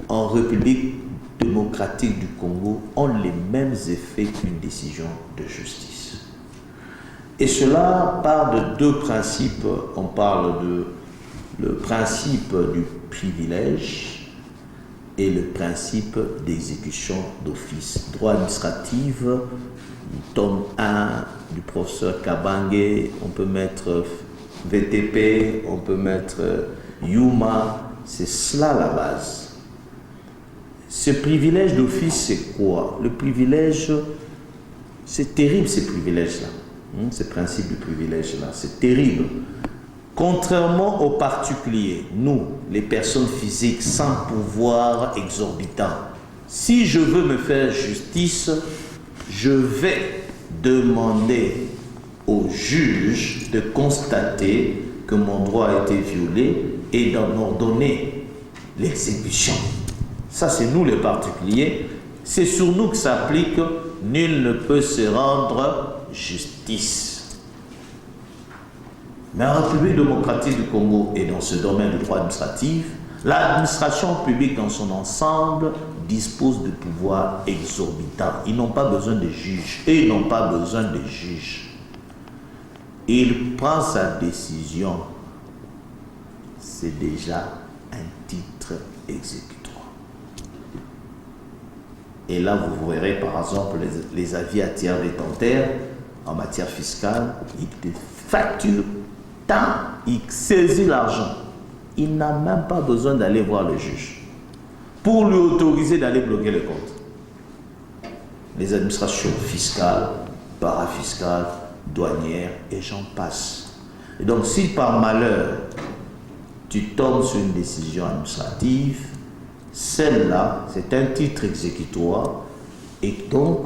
en République démocratique du Congo ont les mêmes effets qu'une décision de justice. Et cela part de deux principes. On parle de le principe du privilège et le principe d'exécution d'office. Droit administratif, tome 1 du professeur Kabange, on peut mettre VTP, on peut mettre Yuma, c'est cela la base. Ce privilège d'office, c'est quoi? Le privilège, c'est terrible ces privilèges-là. Ce principe du privilège-là, c'est terrible. Contrairement aux particuliers, nous, les personnes physiques sans pouvoir exorbitant, si je veux me faire justice, je vais demander au juge de constater que mon droit a été violé et d'en ordonner l'exécution. Ça, c'est nous les particuliers. C'est sur nous que s'applique « Nul ne peut se rendre justice ». Mais en République démocratique du Congo et dans ce domaine du droit administratif, l'administration publique dans son ensemble dispose de pouvoirs exorbitants. Ils n'ont pas besoin de juges. Et ils n'ont pas besoin de juges. Il prend sa décision. C'est déjà un titre exécutoire. Et là, vous verrez par exemple les avis à tiers détentaires en matière fiscale. Il te facture tant, il saisit l'argent. Il n'a même pas besoin d'aller voir le juge pour lui autoriser d'aller bloquer le compte. Les administrations fiscales, parafiscales, douanières et j'en passe. Et donc, si par malheur, tu tombes sur une décision administrative, celle-là, c'est un titre exécutoire et donc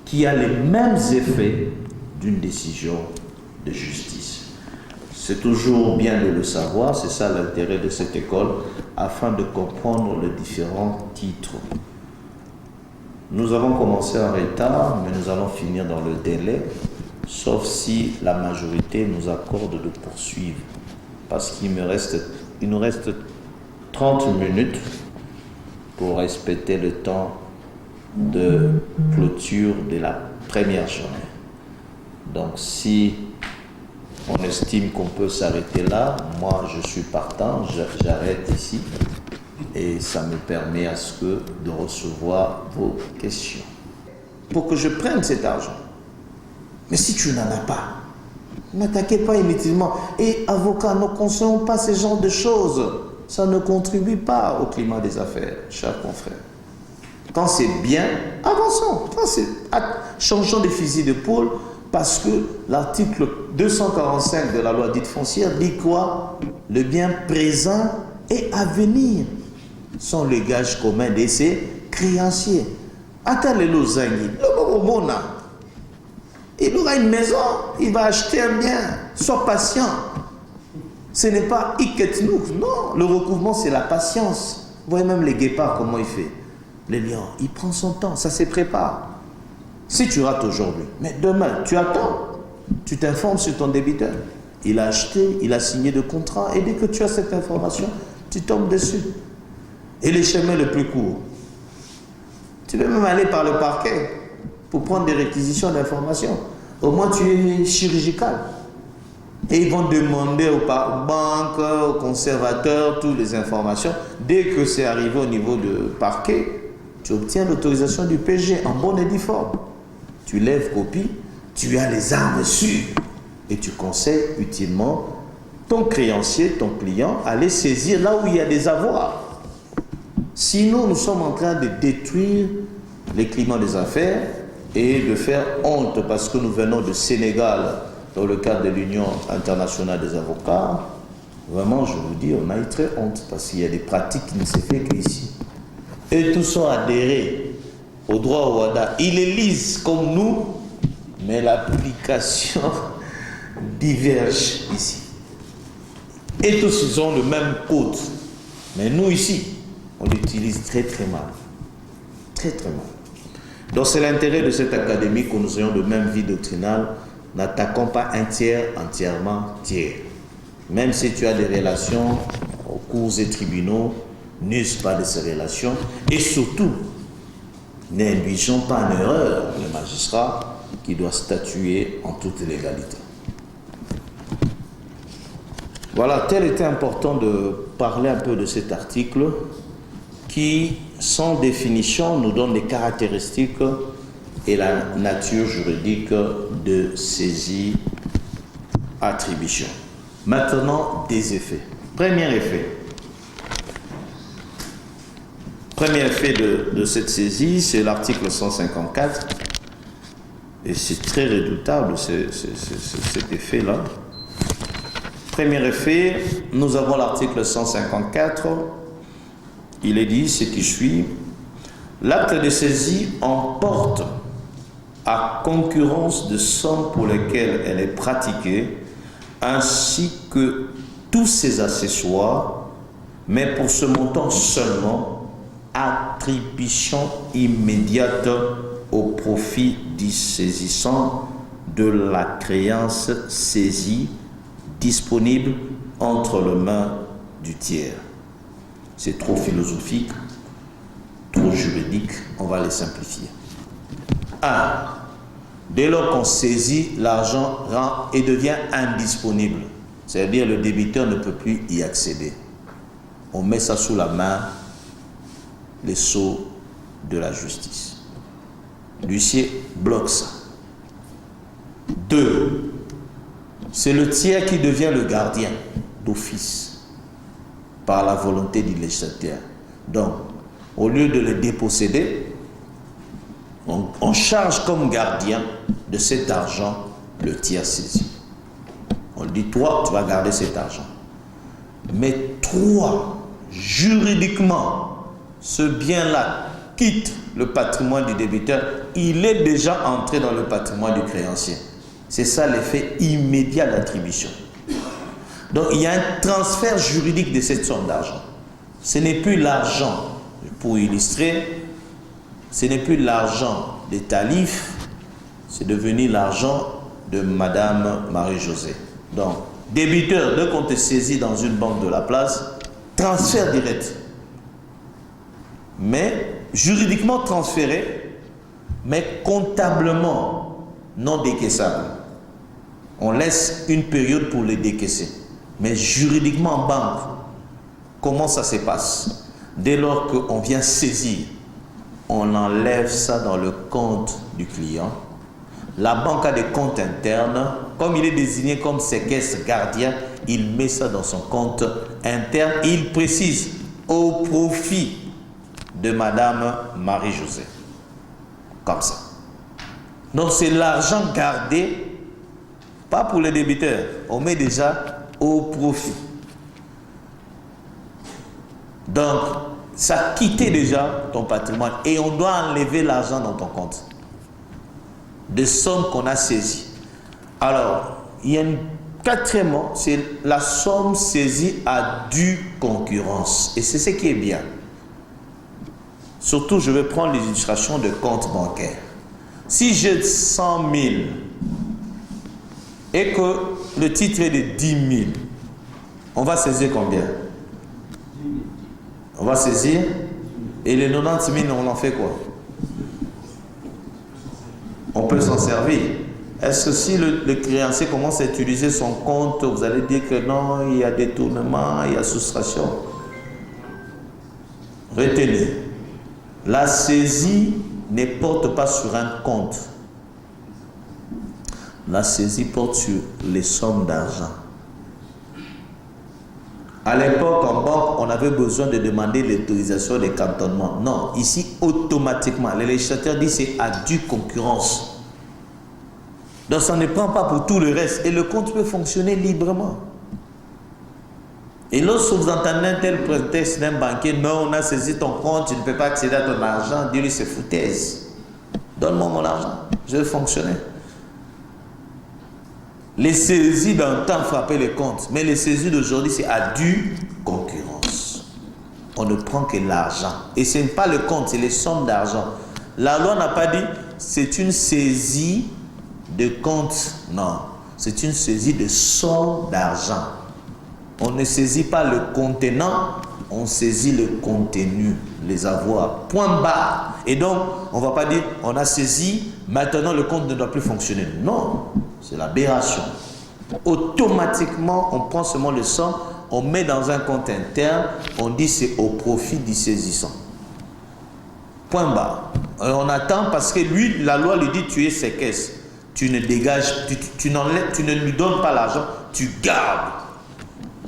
qui a les mêmes effets d'une décision de justice. C'est toujours bien de le savoir, c'est ça l'intérêt de cette école, afin de comprendre les différents titres. Nous avons commencé en retard, mais nous allons finir dans le délai, sauf si la majorité nous accorde de poursuivre, parce qu'il nous reste 30 minutes pour respecter le temps de clôture de la première journée. Donc si on estime qu'on peut s'arrêter là, moi je suis partant, j'arrête ici et ça me permet de recevoir vos questions. Pour que je prenne cet argent, mais si tu n'en as pas, n'attaquez pas inutilement. Et avocats, ne conseillons pas ce genre de choses. Ça ne contribue pas au climat des affaires, chers confrères. Quand c'est bien, avançons. Quand c'est changeons de fusil d'épaule, parce que l'article 245 de la loi dite foncière dit quoi? Le bien présent et à venir sont les gages communs de ces créanciers. Attendez le zangi, le momona. Il aura une maison, il va acheter un bien. Sois patient. Ce n'est pas iketnouk, non. Le recouvrement, c'est la patience. Vous voyez même les guépards, comment il fait. Les lions, il prend son temps, ça se prépare. Si tu rates aujourd'hui, mais demain, tu attends. Tu t'informes sur ton débiteur. Il a acheté, il a signé de contrat, et dès que tu as cette information, tu tombes dessus. Et les chemins les plus courts. Tu peux même aller par le parquet pour prendre des réquisitions d'informations. Au moins, tu es chirurgical. Et ils vont demander aux banques, aux conservateurs, toutes les informations. Dès que c'est arrivé au niveau de parquet, tu obtiens l'autorisation du PG en bonne et due forme. Tu lèves copie, tu as les armes sûres et tu conseilles utilement ton créancier, ton client, à les saisir là où il y a des avoirs. Sinon, nous sommes en train de détruire les climats des affaires et de faire honte parce que nous venons du Sénégal dans le cadre de l'Union internationale des avocats. Vraiment, je vous dis, on a eu très honte parce qu'il y a des pratiques qui ne se font qu'ici. Et tous sont adhérés au droit au WADA. Ils les lisent comme nous, mais l'application diverge ici. Et tous, ils ont le même code. Mais nous, ici, on l'utilise très très mal. Très très mal. Donc c'est l'intérêt de cette académie que nous ayons de même vie doctrinale. N'attaquons pas un tiers entièrement tiers. Même si tu as des relations aux cours et tribunaux, n'use pas de ces relations. Et surtout, n'induisons pas en erreur le magistrat qui doit statuer en toute légalité. Voilà, tel était important de parler un peu de cet article qui, sans définition, nous donne les caractéristiques et la nature juridique de saisie-attribution. Maintenant, des effets. Premier effet de cette saisie, c'est l'article 154. Et c'est très redoutable, cet effet-là. Premier effet, nous avons l'article 154. Il est dit ce qui suit. L'acte de saisie emporte à concurrence de sommes pour lesquelles elle est pratiquée, ainsi que tous ses accessoires, mais pour ce montant seulement, attribution immédiate au profit du saisissant de la créance saisie disponible entre les mains du tiers. C'est trop philosophique, trop juridique, on va les simplifier. 1. Dès lors qu'on saisit, l'argent rend et devient indisponible. C'est-à-dire le débiteur ne peut plus y accéder. On met ça sous la main, les sceaux de la justice. L'huissier bloque ça. 2. C'est le tiers qui devient le gardien d'office par la volonté du législateur. Donc, au lieu de le déposséder, on charge comme gardien de cet argent le tiers saisi. On dit, toi, tu vas garder cet argent. Mais 3, juridiquement, ce bien-là quitte le patrimoine du débiteur, il est déjà entré dans le patrimoine du créancier. C'est ça l'effet immédiat d'attribution. Donc il y a un transfert juridique de cette somme d'argent. Ce n'est plus l'argent, pour illustrer, ce n'est plus l'argent des Talifs, c'est devenu l'argent de Madame Marie-Josée. Donc, débiteur, dès qu'on te saisit dans une banque de la place, transfert direct. Mais juridiquement transféré, mais comptablement non décaissable. On laisse une période pour les décaisser. Mais juridiquement en banque, comment ça se passe? Dès lors qu'on vient saisir, on enlève ça dans le compte du client. La banque a des comptes internes. Comme il est désigné comme séquestre gardien, il met ça dans son compte interne. Il précise au profit de Madame Marie-Josée. Comme ça. Donc c'est l'argent gardé, pas pour les débiteurs. On met déjà au profit. Donc, ça quittait déjà ton patrimoine et on doit enlever l'argent dans ton compte. de sommes qu'on a saisies. Alors, il y a une quatrième, c'est la somme saisie à due concurrence. Et c'est ce qui est bien. Surtout, je vais prendre l'illustration de compte bancaire. Si j'ai 100 000 et que le titre est de 10 000, on va saisir combien? On va saisir, et les 90 000, on en fait quoi? On peut s'en servir. Est-ce que si le créancier commence à utiliser son compte, vous allez dire que non, il y a détournement, il y a soustraction? Retenez, la saisie ne porte pas sur un compte. La saisie porte sur les sommes d'argent. À l'époque, en banque, on avait besoin de demander l'autorisation des cantonnements. Non, ici, automatiquement, le législateur dit que c'est à due concurrence. Donc, ça ne prend pas pour tout le reste. Et le compte peut fonctionner librement. Et lorsque vous entendez un tel prétexte d'un banquier, non, on a saisi ton compte, tu ne peux pas accéder à ton argent, dis-lui, c'est foutaise. Donne-moi mon argent, je vais fonctionner. Les saisies d'un temps frappaient les comptes, mais les saisies d'aujourd'hui, c'est à due concurrence. On ne prend que l'argent. Et ce n'est pas le compte, c'est les sommes d'argent. La loi n'a pas dit c'est une saisie de compte. Non, c'est une saisie de somme d'argent. On ne saisit pas le contenant, on saisit le contenu, les avoirs. Point barre. Et donc, on ne va pas dire on a saisi, maintenant le compte ne doit plus fonctionner. Non, c'est l'aberration. Automatiquement, on prend seulement le sang, on met dans un compte interne, on dit c'est au profit du saisissant. Point barre. On attend parce que lui, la loi lui dit tu es ses caisses. Tu ne dégages, tu ne lui donnes pas l'argent, tu gardes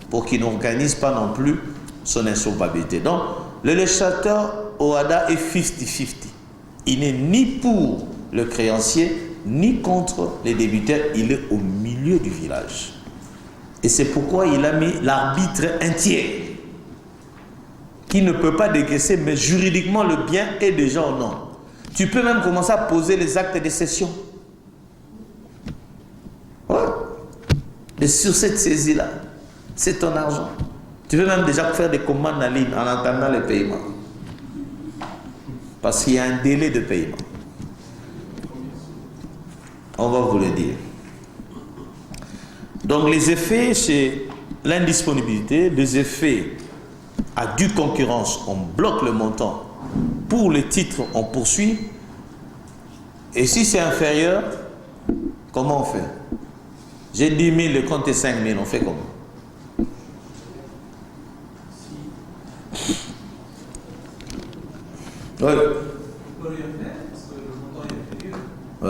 pour qu'il n'organise pas non plus son insolvabilité. Donc, le législateur OHADA est 50-50. Il n'est ni pour le créancier, ni contre les débiteurs. Il est au milieu du village. Et c'est pourquoi il a mis l'arbitre entier, qui ne peut pas décaisser, mais juridiquement, le bien est déjà au nom. Tu peux même commencer à poser les actes de cession. Ouais. Et sur cette saisie-là, c'est ton argent. Tu veux même déjà faire des commandes en ligne en attendant le paiement. Parce qu'il y a un délai de paiement. On va vous le dire. Donc les effets, c'est l'indisponibilité. Les effets à due concurrence, on bloque le montant. Pour les titres, on poursuit. Et si c'est inférieur, comment on fait? J'ai 10 000, le compte est 5 000, on fait comment? Oui. On peut rien faire parce que le montant est inférieur. Oui.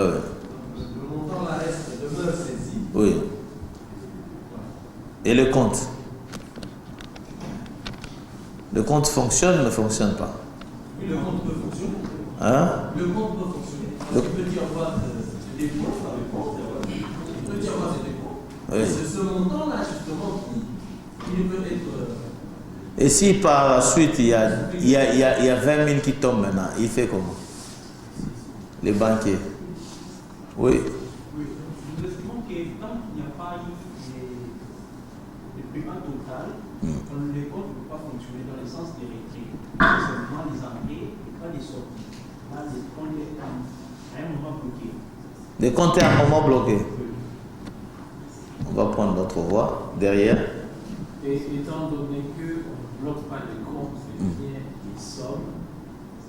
Le montant là reste, demeure saisi. Oui. Et le compte? Le compte fonctionne ou ne fonctionne pas? Oui, le compte peut fonctionner. Hein? Le compte peut fonctionner. Parce qu'il peut y avoir des dépôts dans le compte. Il peut y avoir des dépôts. Oui. C'est ce montant-là, justement, qui peut être. Et si par la suite, il y a 20 000 qui tombent maintenant, il fait comment? Les banquiers. Oui. Oui, nous estimons que tant qu'il n'y a pas eu de paiement total, les comptes ne peuvent pas fonctionner dans le sens des retraits. C'est seulement les entrées et pas les sorties. Là, les comptes sont à un moment bloqués. Les comptes sont à un moment bloqués. On va prendre notre voie derrière. Et étant donné qu'on ne bloque pas les comptes, c'est-à-dire les sommes,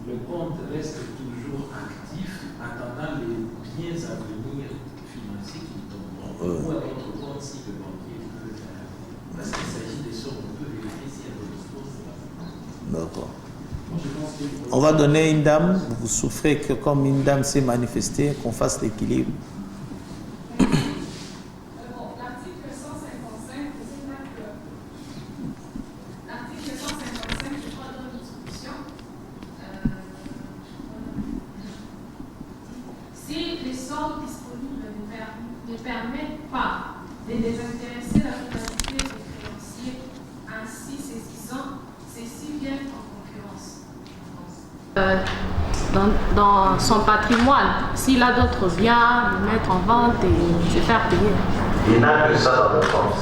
le compte reste toujours actif en attendant les biens à venir financiers qui tombent. Ou à d'autres comptes si le banquier peut faire. Parce qu'il s'agit des sommes, on peut vérifier s'il y a des ressources. D'accord. On va donner une dame, vous souffrez que comme une dame s'est manifestée, qu'on fasse l'équilibre. dans son patrimoine. S'il a d'autres biens, le mettre en vente et se faire payer. Il n'a que ça dans le compte.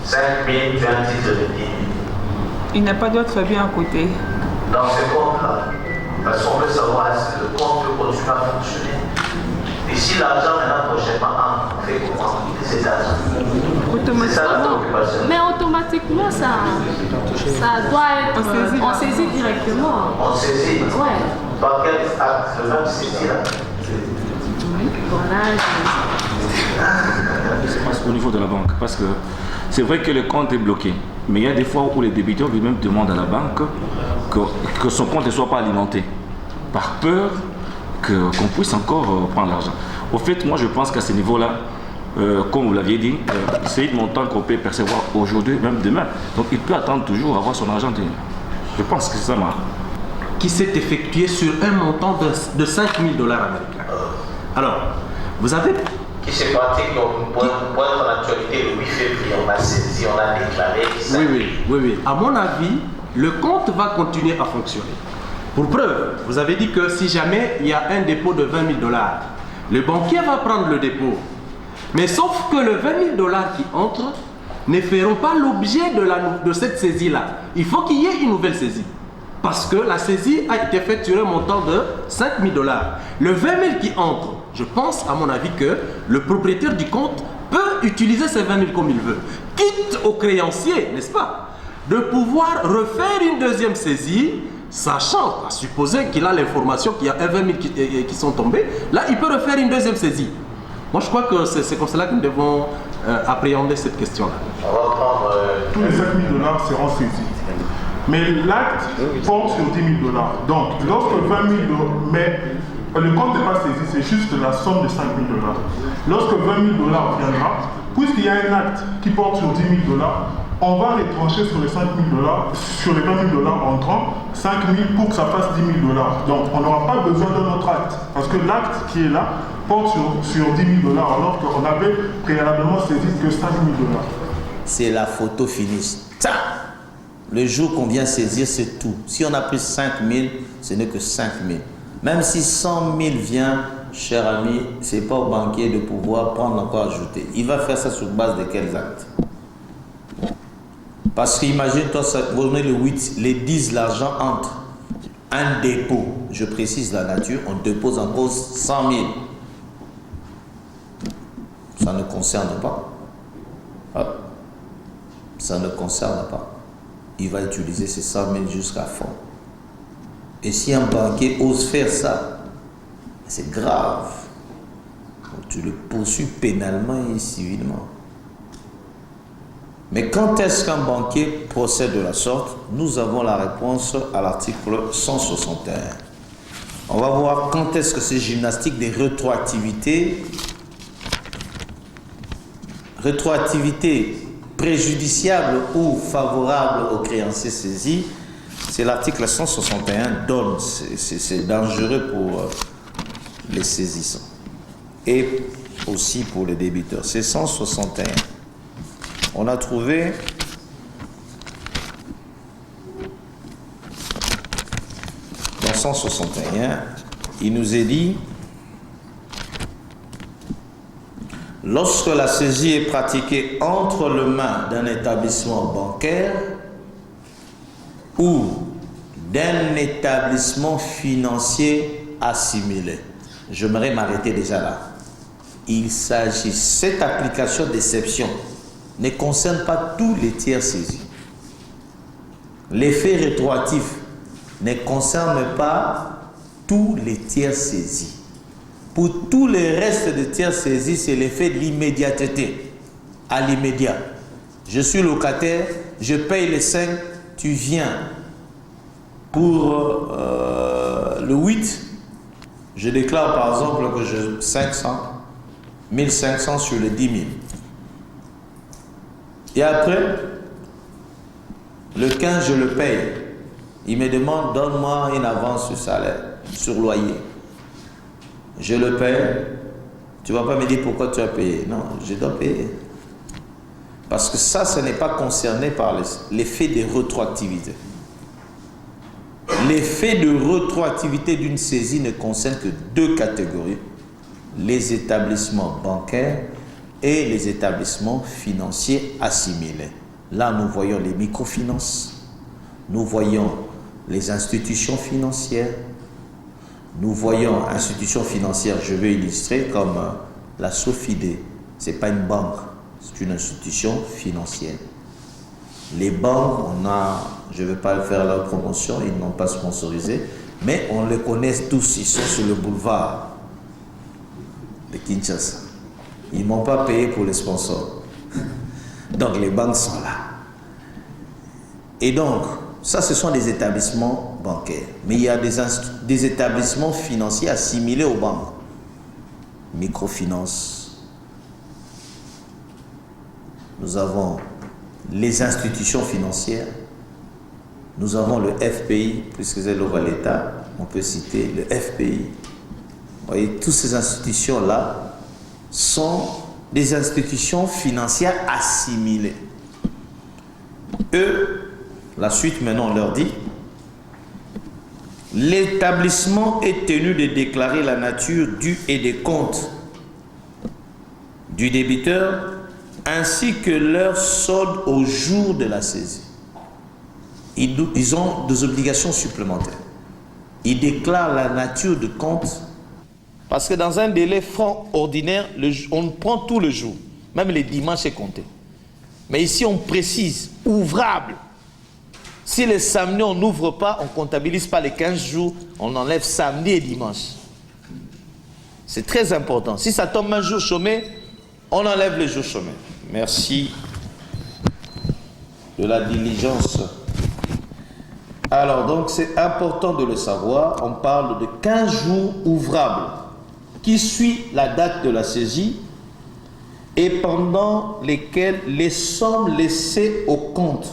5 000, tu as un titre de 10 000. Il n'a pas d'autres biens à côté. Dans ce compte-là, parce qu'on veut savoir si le compte peut continuer à fonctionner. Et si l'argent maintenant prochainement entre, on fait comment? C'est ça. C'est ça la préoccupation. Mais automatiquement, ça doit être... On saisit directement. On saisit? Ouais. Par quel acte? Le même saisie là? Ça passe au niveau de la banque, parce que c'est vrai que le compte est bloqué, mais il y a des fois où les débiteurs lui-même demandent à la banque que son compte ne soit pas alimenté, par peur qu'on puisse encore prendre l'argent. Au fait, moi je pense qu'à ce niveau-là, comme vous l'aviez dit, c'est le montant qu'on peut percevoir aujourd'hui, même demain. Donc il peut attendre toujours avoir son argent. Je pense que c'est ça, qui s'est effectué sur un montant de 5 000 $ américains. Alors, vous avez... Qui s'est pratique pour être en actualité le 8 février, on a saisi, on a déclaré. Oui. À mon avis, le compte va continuer à fonctionner. Pour preuve, vous avez dit que si jamais il y a un dépôt de 20 000 $, le banquier va prendre le dépôt. Mais sauf que le 20 000 $ qui entre ne feront pas l'objet de cette saisie-là. Il faut qu'il y ait une nouvelle saisie. Parce que la saisie a été faite sur un montant de 5 000 $. Le 20 000 qui entre, je pense à mon avis que le propriétaire du compte peut utiliser ces 20 000 comme il veut. Quitte au créancier, n'est-ce pas, de pouvoir refaire une deuxième saisie, sachant, à supposer qu'il a l'information qu'il y a 20 000 qui sont tombés, là il peut refaire une deuxième saisie. Moi je crois que c'est comme cela que nous devons appréhender cette question-là. On va prendre... Tous les 5 000 $ seront saisis. Mais l'acte porte sur 10 000 $. Donc, lorsque 20 000 $, mais le compte n'est pas saisi, c'est juste la somme de 5 000 $. Lorsque 20 000 $ viendra, puisqu'il y a un acte qui porte sur 10 000 $, on va retrancher sur les 5 000 $, sur les 20 000 $ entrant, 5 000 pour que ça fasse 10 000 $. Donc, on n'aura pas besoin d'un autre acte, parce que l'acte qui est là porte sur 10 000 $, alors qu'on avait préalablement saisi que 5 000 $. C'est la photo finie. Le jour qu'on vient saisir, c'est tout. Si on a pris 5 000, ce n'est que 5 000. Même si 100 000 vient, cher ami, ce n'est pas au banquier de pouvoir prendre encore ajouter. Il va faire ça sur base de quels actes? Parce qu'imagine-toi, vous donnez le 8, les 10, l'argent entre. Un dépôt, je précise la nature, on dépose en cause 100 000. Ça ne concerne pas. Ça ne concerne pas. Il va utiliser ces 100 000 jusqu'à fond. Et si un banquier ose faire ça, c'est grave. Donc, tu le poursuis pénalement et civilement. Mais quand est-ce qu'un banquier procède de la sorte? Nous avons la réponse à l'article 161. On va voir quand est-ce que ces gymnastiques des rétroactivités préjudiciable ou favorable aux créanciers saisis, c'est l'article 161 donne. C'est dangereux pour les saisissants et aussi pour les débiteurs. C'est 161. On a trouvé dans 161, il nous est dit: lorsque la saisie est pratiquée entre les mains d'un établissement bancaire ou d'un établissement financier assimilé. J'aimerais m'arrêter déjà là. Il s'agit, cette application d'exception ne concerne pas tous les tiers saisis. L'effet rétroactif ne concerne pas tous les tiers saisis. Pour tous les restes de tiers saisis, c'est l'effet de l'immédiateté, à l'immédiat. Je suis locataire, je paye les 5, tu viens. Pour le 8, je déclare par exemple que j'ai 500, 1500 sur les 10 000. Et après, le 15, je le paye. Il me demande, donne-moi une avance sur salaire, sur loyer. Je le paye. Tu ne vas pas me dire pourquoi tu as payé. Non, je dois payer. Parce que ça, ce n'est pas concerné par l'effet de rétroactivité. L'effet de rétroactivité d'une saisie ne concerne que deux catégories, les établissements bancaires et les établissements financiers assimilés. Là, nous voyons les microfinances, nous voyons les institutions financières, nous voyons institutions financières, je vais illustrer comme la Sofide. Ce n'est pas une banque, c'est une institution financière. Les banques, je ne vais pas faire leur promotion, ils n'ont pas sponsorisé, mais on les connaît tous, ils sont sur le boulevard de Kinshasa. Ils ne m'ont pas payé pour les sponsors. Donc les banques sont là. Et donc, ça ce sont des établissements bancaires. Mais il y a des établissements financiers assimilés aux banques. Microfinance. Nous avons les institutions financières. Nous avons le FPI, puisque c'est l'œuvre à l'État, on peut citer le FPI. Vous voyez, toutes ces institutions-là sont des institutions financières assimilées. Eux, la suite maintenant on leur dit, l'établissement est tenu de déclarer la nature due et des comptes du débiteur ainsi que leur solde au jour de la saisie. Ils ont des obligations supplémentaires. Ils déclarent la nature de compte parce que dans un délai franc ordinaire, on prend tout le jour, même les dimanches est compté. Mais ici on précise, ouvrable. Si les samedis on n'ouvre pas, on ne comptabilise pas les 15 jours, on enlève samedi et dimanche. C'est très important. Si ça tombe un jour chômé, on enlève les jours chômés. Merci de la diligence. Alors donc c'est important de le savoir, on parle de 15 jours ouvrables qui suit la date de la saisie et pendant lesquels les sommes laissées au compte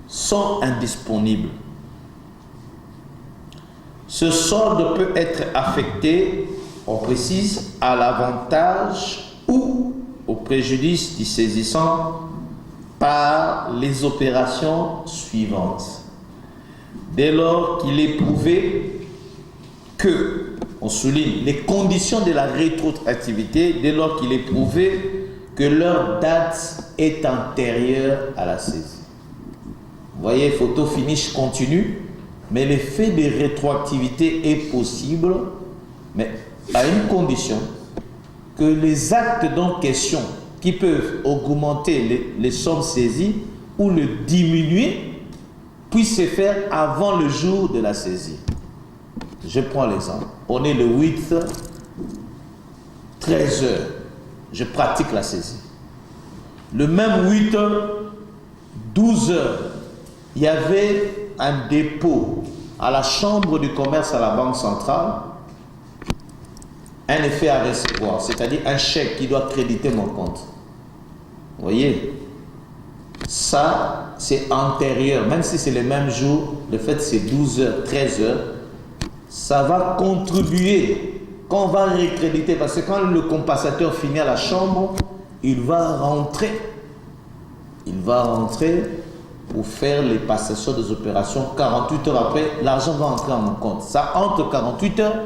sont indisponibles. Ce solde peut être affecté, on précise, à l'avantage ou au préjudice du saisissant par les opérations suivantes. Dès lors qu'il est prouvé que, on souligne, les conditions de la rétroactivité, dès lors qu'il est prouvé que leur date est antérieure à la saisie. Vous voyez, photo finish continue, mais l'effet de rétroactivité est possible, mais à une condition, que les actes en question qui peuvent augmenter les sommes saisies ou le diminuer puissent se faire avant le jour de la saisie. Je prends l'exemple. On est le 8, 13 heures. Je pratique la saisie. Le même 8, 12 heures, il y avait un dépôt à la chambre du commerce à la Banque centrale, un effet à recevoir, c'est-à-dire un chèque qui doit créditer mon compte. Vous voyez, ça, c'est antérieur, même si c'est le même jour, le fait que c'est 12 heures, 13 heures, ça va contribuer quand on va recréditer, parce que quand le compensateur finit à la chambre, il va rentrer pour faire les passations des opérations. 48 heures après, l'argent va entrer en mon compte. Ça entre 48 heures,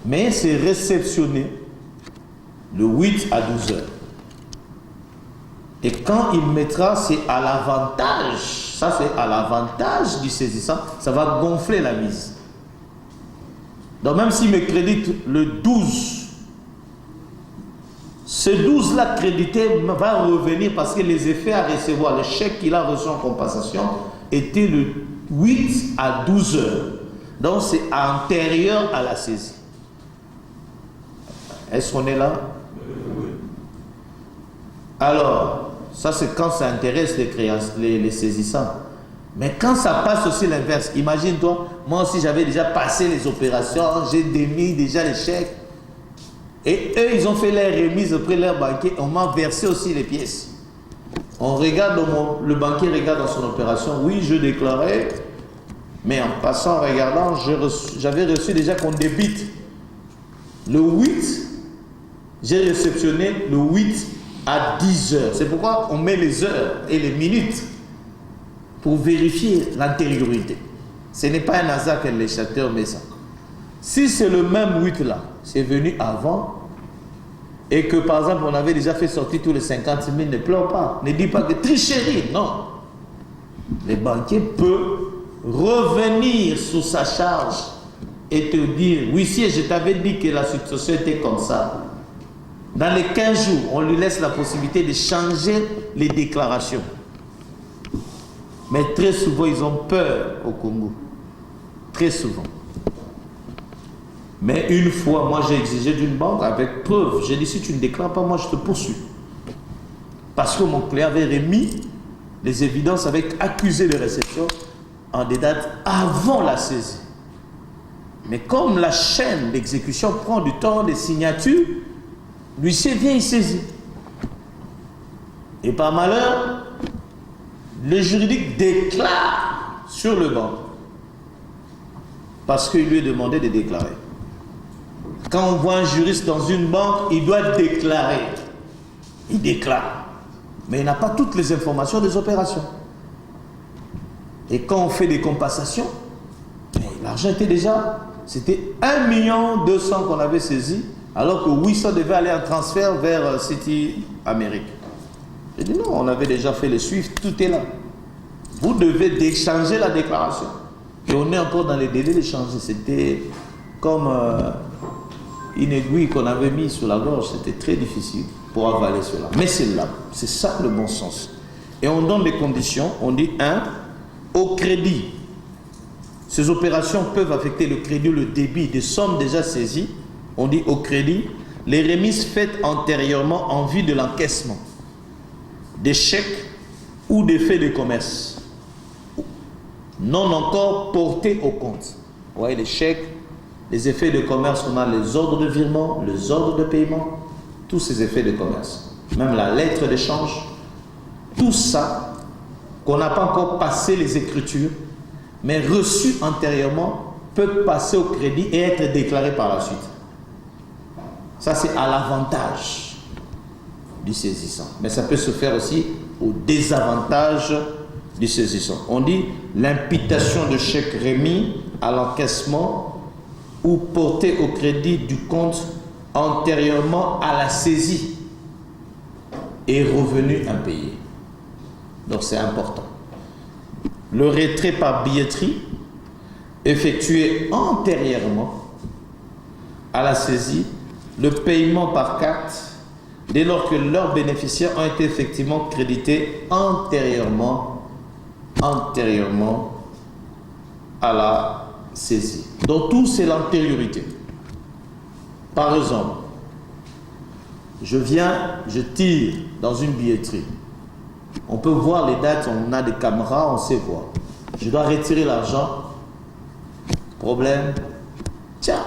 mais c'est réceptionné le 8 à 12 heures. Et quand il mettra, c'est à l'avantage, ça c'est à l'avantage du saisissant, ça va gonfler la mise. Donc même s'il me crédite le 12, ce 12-là crédité va revenir parce que les effets à recevoir, le chèque qu'il a reçu en compensation, était le 8 à 12 heures. Donc c'est antérieur à la saisie. Est-ce qu'on est là? Oui. Alors, ça c'est quand ça intéresse les saisissants. Mais quand ça passe aussi l'inverse, imagine-toi, moi aussi j'avais déjà passé les opérations, j'ai démis déjà les chèques. Et eux, ils ont fait leur remise auprès de leur banquier, on m'a versé aussi les pièces. On regarde, le banquier regarde dans son opération, oui, je déclarais, mais en passant, en regardant, j'avais reçu déjà qu'on débite. Le 8, j'ai réceptionné le 8 à 10 heures. C'est pourquoi on met les heures et les minutes pour vérifier l'antériorité. Ce n'est pas un hasard que les châteurs met ça. Si c'est le même 8 là, c'est venu avant, et que par exemple on avait déjà fait sortir tous les 50 000, ne pleure pas. Ne dis pas que tricherie, non. Le banquier peut revenir sous sa charge et te dire, oui, si je t'avais dit que la situation était comme ça. Dans les 15 jours, on lui laisse la possibilité de changer les déclarations. Mais très souvent, ils ont peur au Congo. Très souvent. Mais une fois, moi j'ai exigé d'une banque avec preuve. J'ai dit, si tu ne déclares pas, moi je te poursuis. Parce que mon client avait remis les évidences avec accusé de réception en des dates avant la saisie. Mais comme la chaîne d'exécution prend du temps de signature, l'huissier vient y saisir. Et par malheur, le juridique déclare sur le banc. Parce qu'il lui est demandé de déclarer. Quand on voit un juriste dans une banque, il doit déclarer. Il déclare. Mais il n'a pas toutes les informations des opérations. Et quand on fait des compensations, l'argent était déjà... C'était 1 200 000 qu'on avait saisi, alors que 800 devait aller en transfert vers City Amérique. J'ai dit non, on avait déjà fait le SWIFT, tout est là. Vous devez déchanger la déclaration. Et on est encore dans les délais d'échanger. C'était comme une aiguille qu'on avait mise sur la gorge. C'était très difficile pour avaler cela. Mais c'est là, c'est ça le bon sens. Et on donne des conditions. On dit 1, au crédit. Ces opérations peuvent affecter le crédit, le débit des sommes déjà saisies. On dit au crédit, les remises faites antérieurement en vue de l'encaissement des chèques ou des faits de commerce non encore portés au compte. Vous voyez les chèques, les effets de commerce, on a les ordres de virement, les ordres de paiement, tous ces effets de commerce. Même la lettre d'échange, tout ça qu'on n'a pas encore passé les écritures, mais reçu antérieurement, peut passer au crédit et être déclaré par la suite. Ça, c'est à l'avantage du saisissant. Mais ça peut se faire aussi au désavantage du saisissant. On dit l'imputation de chèques remis à l'encaissement ou porté au crédit du compte antérieurement à la saisie et revenu impayé. Donc c'est important. Le retrait par billetterie effectué antérieurement à la saisie, le paiement par carte dès lors que leurs bénéficiaires ont été effectivement crédités antérieurement à la saisie. Donc tout c'est l'antériorité. Par exemple, je viens, je tire dans une billetterie. On peut voir les dates, on a des caméras, on sait voir. Je dois retirer l'argent. Problème. Tiens,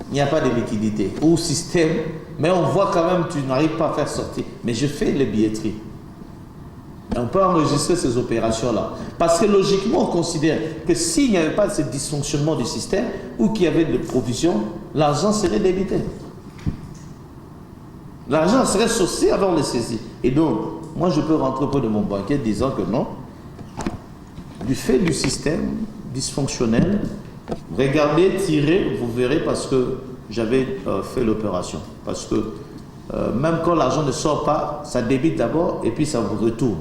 il n'y a pas de liquidité. Ou système, mais on voit quand même tu n'arrives pas à faire sortir. Mais je fais les billetteries. Et on peut enregistrer ces opérations-là. Parce que logiquement, on considère que s'il n'y avait pas ce dysfonctionnement du système ou qu'il y avait des provisions, l'argent serait débité. L'argent serait saucé avant de le saisir. Et donc, moi, je peux rentrer auprès de mon banquier disant que non, du fait du système dysfonctionnel, regardez, tirez, vous verrez parce que j'avais fait l'opération. Parce que même quand l'argent ne sort pas, ça débite d'abord et puis ça vous retourne.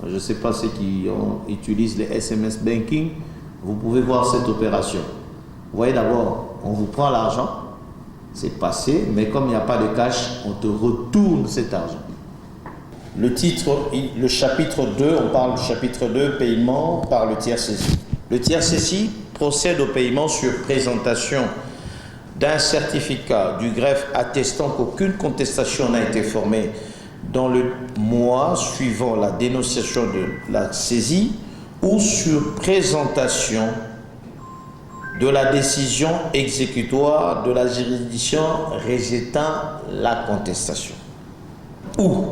Je ne sais pas ceux qui utilisent les SMS banking, vous pouvez voir cette opération. Vous voyez d'abord, on vous prend l'argent, c'est passé, mais comme il n'y a pas de cash, on te retourne cet argent. Le titre, le chapitre 2, on parle du chapitre 2, paiement par le tiers saisi. Le tiers saisi procède au paiement sur présentation d'un certificat du greffe attestant qu'aucune contestation n'a été formée dans le mois suivant la dénonciation de la saisie ou sur présentation de la décision exécutoire de la juridiction rejetant la contestation. Ou,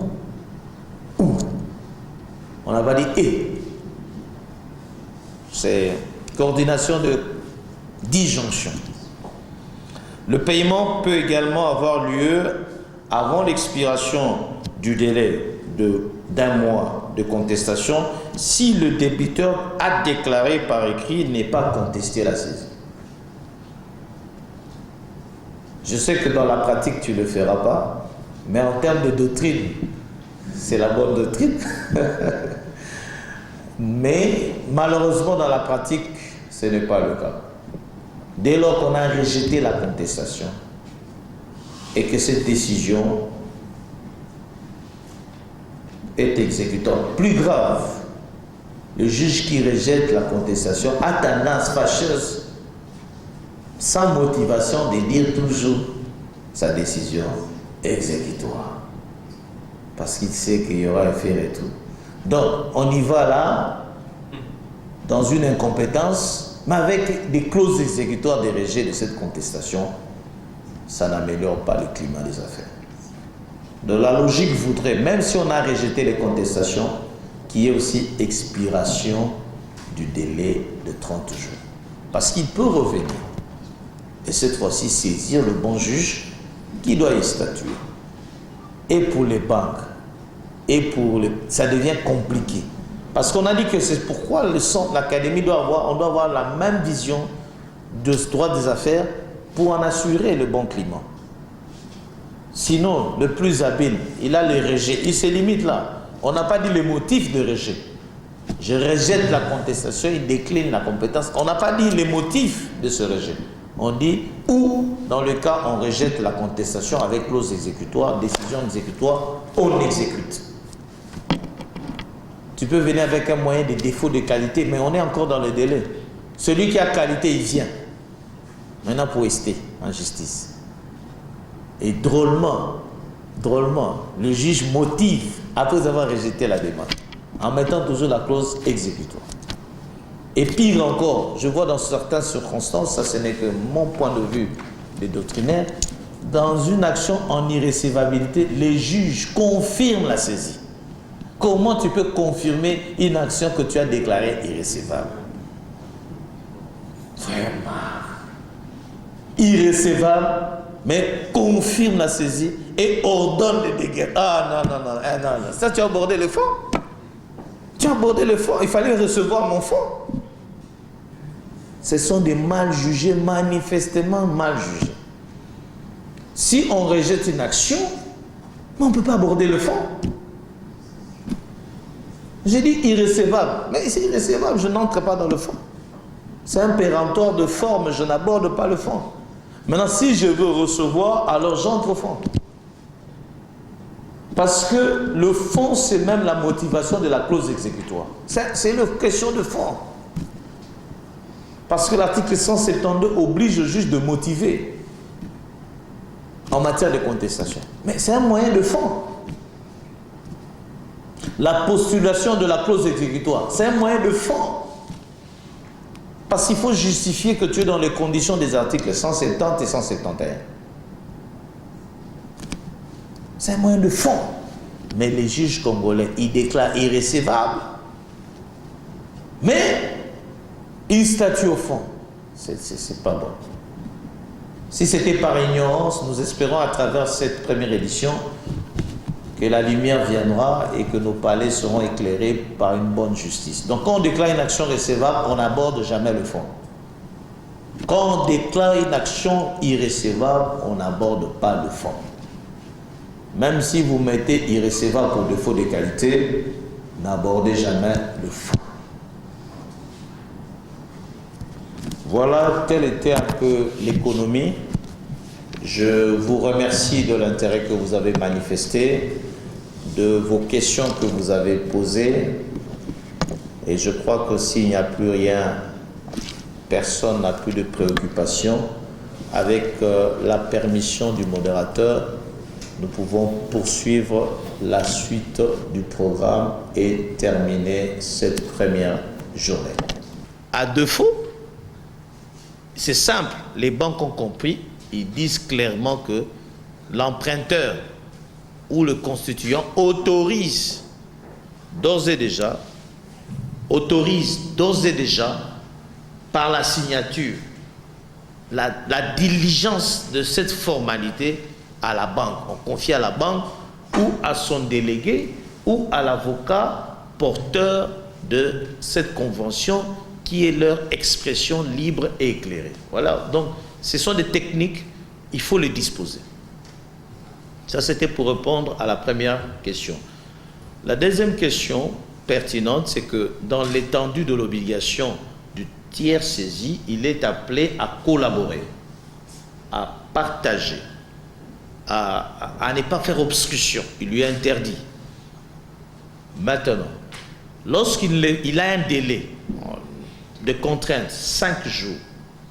on n'a pas dit et. C'est coordination de disjonction. Le paiement peut également avoir lieu avant l'expiration du délai d'un mois de contestation si le débiteur a déclaré par écrit, n'est pas contesté la saisie. Je sais que dans la pratique, tu ne le feras pas, mais en termes de doctrine, c'est la bonne doctrine. Mais malheureusement, dans la pratique, ce n'est pas le cas. Dès lors qu'on a rejeté la contestation et que cette décision est exécutable. Plus grave, le juge qui rejette la contestation a tendance fâcheuse, sans motivation, de dire toujours sa décision exécutoire. Parce qu'il sait qu'il y aura un fait et tout. Donc, on y va là, dans une incompétence, mais avec des clauses exécutoires de rejet de cette contestation, ça n'améliore pas le climat des affaires. Donc, la logique voudrait, même si on a rejeté les contestations, qu'il y ait aussi expiration du délai de 30 jours. Parce qu'il peut revenir. Et cette fois-ci, saisir le bon juge qui doit y statuer. Et pour les banques, et pour les... ça devient compliqué. Parce qu'on a dit que c'est pourquoi l'Académie doit avoir la même vision de ce droit des affaires pour en assurer le bon climat. Sinon, le plus habile, il a le rejet. Il se limite là. On n'a pas dit le motif de rejet. Je rejette la contestation, il décline la compétence. On n'a pas dit les motifs de ce rejet. On dit ou, dans le cas, on rejette la contestation avec clause exécutoire, décision exécutoire, on exécute. Tu peux venir avec un moyen de défaut de qualité, mais on est encore dans le délai. Celui qui a qualité, il vient. Maintenant, pour rester en justice. Et drôlement, le juge motive après avoir rejeté la demande, en mettant toujours la clause exécutoire. Et pire encore, je vois dans certaines circonstances, ça ce n'est que mon point de vue des doctrinaires, dans une action en irrécevabilité, les juges confirment la saisie. Comment tu peux confirmer une action que tu as déclarée irrécevable? Vraiment. Irrécevable, mais confirme la saisie et ordonne les dégâts. Ah non. Ça, tu as abordé le fond. Tu as abordé le fond. Il fallait recevoir mon fond. Ce sont des mal jugés, manifestement mal jugés. Si on rejette une action, on ne peut pas aborder le fond. J'ai dit irrécevable. Mais c'est irrécevable, je n'entre pas dans le fond. C'est un péremptoire de forme, je n'aborde pas le fond. Maintenant, si je veux recevoir, alors j'entre au fond. Parce que le fond, c'est même la motivation de la clause exécutoire. C'est une question de fond. Parce que l'article 172 oblige le juge de motiver en matière de contestation. Mais c'est un moyen de fond. La postulation de la clause exécutoire, c'est un moyen de fond. Parce qu'il faut justifier que tu es dans les conditions des articles 170 et 171. C'est un moyen de fond. Mais les juges congolais, ils déclarent irrécevable, mais ils statuent au fond. C'est pas bon. Si c'était par ignorance, nous espérons à travers cette première édition que la lumière viendra et que nos palais seront éclairés par une bonne justice. Donc quand on déclare une action recevable, on n'aborde jamais le fond. Quand on déclare une action irrécevable, on n'aborde pas le fond. Même si vous mettez irrécevable pour défaut de qualité, n'abordez jamais le fond. Voilà, telle était un peu l'économie. Je vous remercie de l'intérêt que vous avez manifesté, de vos questions que vous avez posées. Et je crois que s'il n'y a plus rien, personne n'a plus de préoccupation. Avec la permission du modérateur, nous pouvons poursuivre la suite du programme et terminer cette première journée. À défaut, c'est simple, les banques ont compris, ils disent clairement que l'emprunteur ou le constituant autorise d'ores et déjà par la signature la diligence de cette formalité à la banque. On confie à la banque ou à son délégué ou à l'avocat porteur de cette convention qui est leur expression libre et éclairée. Voilà, donc ce sont des techniques, il faut les disposer. Ça, c'était pour répondre à la première question. La deuxième question pertinente, c'est que dans l'étendue de l'obligation du tiers saisi, il est appelé à collaborer, à partager, à ne pas faire obstruction. Il lui est interdit. Maintenant, lorsqu'il a un délai de contrainte, 5 jours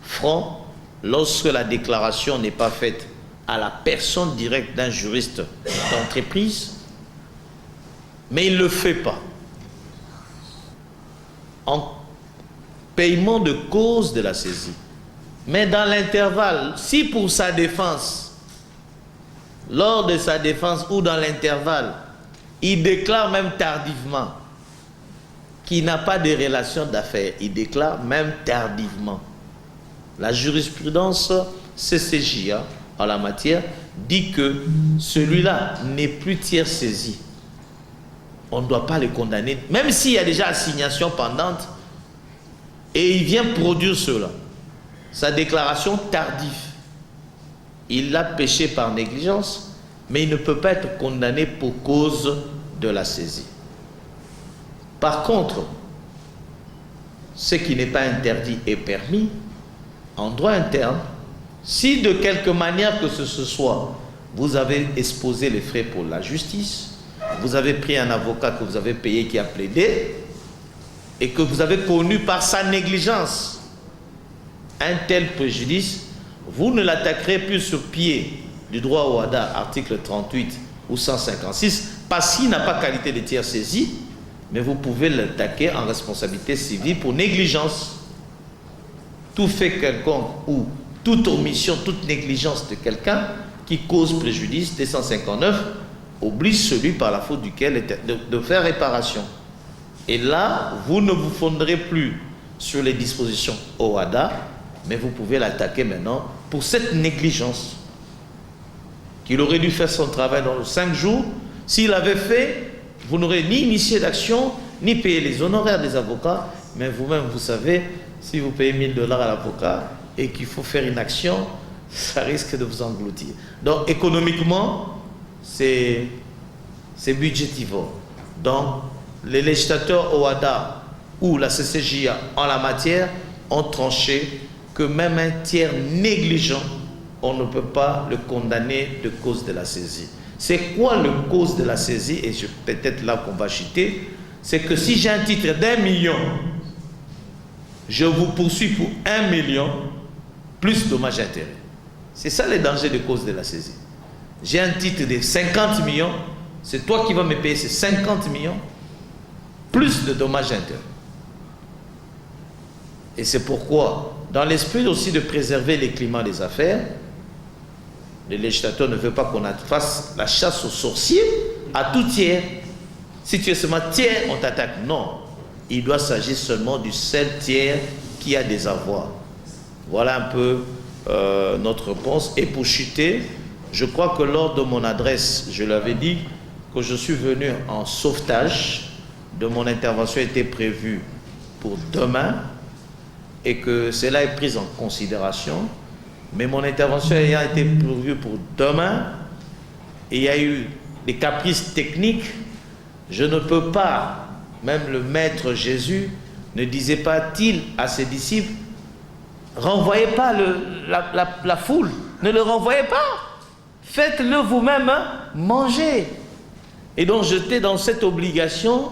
francs, lorsque la déclaration n'est pas faite à la personne directe d'un juriste d'entreprise, mais il ne le fait pas, en paiement de cause de la saisie. Mais dans l'intervalle, si pour sa défense, lors de sa défense ou dans l'intervalle, il déclare même tardivement qu'il n'a pas de relation d'affaires, il déclare même tardivement. La jurisprudence CCJA en la matière dit que celui-là n'est plus tiers saisi. On ne doit pas le condamner, même s'il y a déjà assignation pendante et il vient produire cela. Sa déclaration tardive, il a péché par négligence, mais il ne peut pas être condamné pour cause de la saisie. Par contre, ce qui n'est pas interdit est permis en droit interne. Si de quelque manière que ce soit, vous avez exposé les frais pour la justice, vous avez pris un avocat que vous avez payé qui a plaidé, et que vous avez connu par sa négligence un tel préjudice, vous ne l'attaquerez plus sur pied du droit au HADA, article 38 ou 156, parce qu'il n'a pas qualité de tiers saisi, mais vous pouvez l'attaquer en responsabilité civile pour négligence. Tout fait quelconque ou toute omission, toute négligence de quelqu'un qui cause préjudice, des 159, oblige celui par la faute duquel de faire réparation. Et là, vous ne vous fonderez plus sur les dispositions OHADA, mais vous pouvez l'attaquer maintenant pour cette négligence. Qu'il aurait dû faire son travail dans les 5 jours. S'il avait fait, vous n'aurez ni initié d'action, ni payé les honoraires des avocats, mais vous-même, vous savez, si vous payez 1 000 $ à l'avocat et qu'il faut faire une action, ça risque de vous engloutir. Donc, économiquement, c'est budgétivore. Donc, les législateurs OHADA ou la CCJA en la matière ont tranché que même un tiers négligent, on ne peut pas le condamner de cause de la saisie. C'est quoi le cause de la saisie? Et c'est peut-être là qu'on va chuter. C'est que si j'ai un titre d'1 million, je vous poursuis pour 1 million, plus dommages et intérêts. C'est ça les dangers de cause de la saisie. J'ai un titre de 50 millions, c'est toi qui vas me payer ces 50 millions, plus de dommages et intérêts. Et c'est pourquoi, dans l'esprit aussi de préserver les climats des affaires, le législateur ne veut pas qu'on fasse la chasse aux sorciers à tout tiers. Si tu es seulement tiers, on t'attaque. Non. Il doit s'agir seulement du seul tiers qui a des avoirs. Voilà un peu notre réponse. Et pour chuter, je crois que lors de mon adresse, je l'avais dit que je suis venu en sauvetage. De mon intervention était prévue pour demain et que cela est pris en considération. Mais mon intervention ayant été prévue pour demain, et il y a eu des caprices techniques, je ne peux pas, même le Maître Jésus ne disait pas-il à ses disciples, renvoyez pas la foule, ne le renvoyez pas, faites-le vous-même, hein, mangez. Et donc j'étais dans cette obligation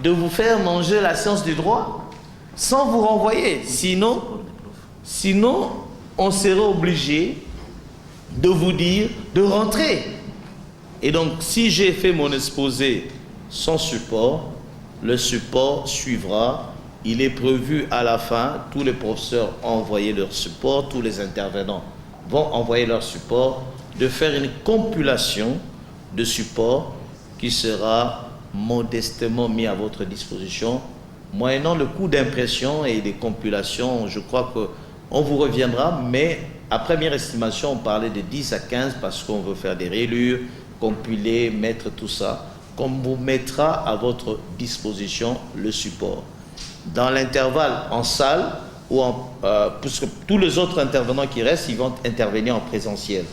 de vous faire manger la science du droit sans vous renvoyer, sinon on serait obligé de vous dire de rentrer. Et donc, si j'ai fait mon exposé sans support, le support suivra. Il est prévu à la fin, tous les professeurs ont envoyé leur support, tous les intervenants vont envoyer leur support, de faire une compilation de support qui sera modestement mis à votre disposition, moyennant le coût d'impression et des compilations. Je crois que on vous reviendra, mais à première estimation, on parlait de 10 à 15 parce qu'on veut faire des rélures, compiler, mettre tout ça. qu'on vous mettra à votre disposition le support. Dans l'intervalle en salle, puisque tous les autres intervenants qui restent, ils vont intervenir en présentiel.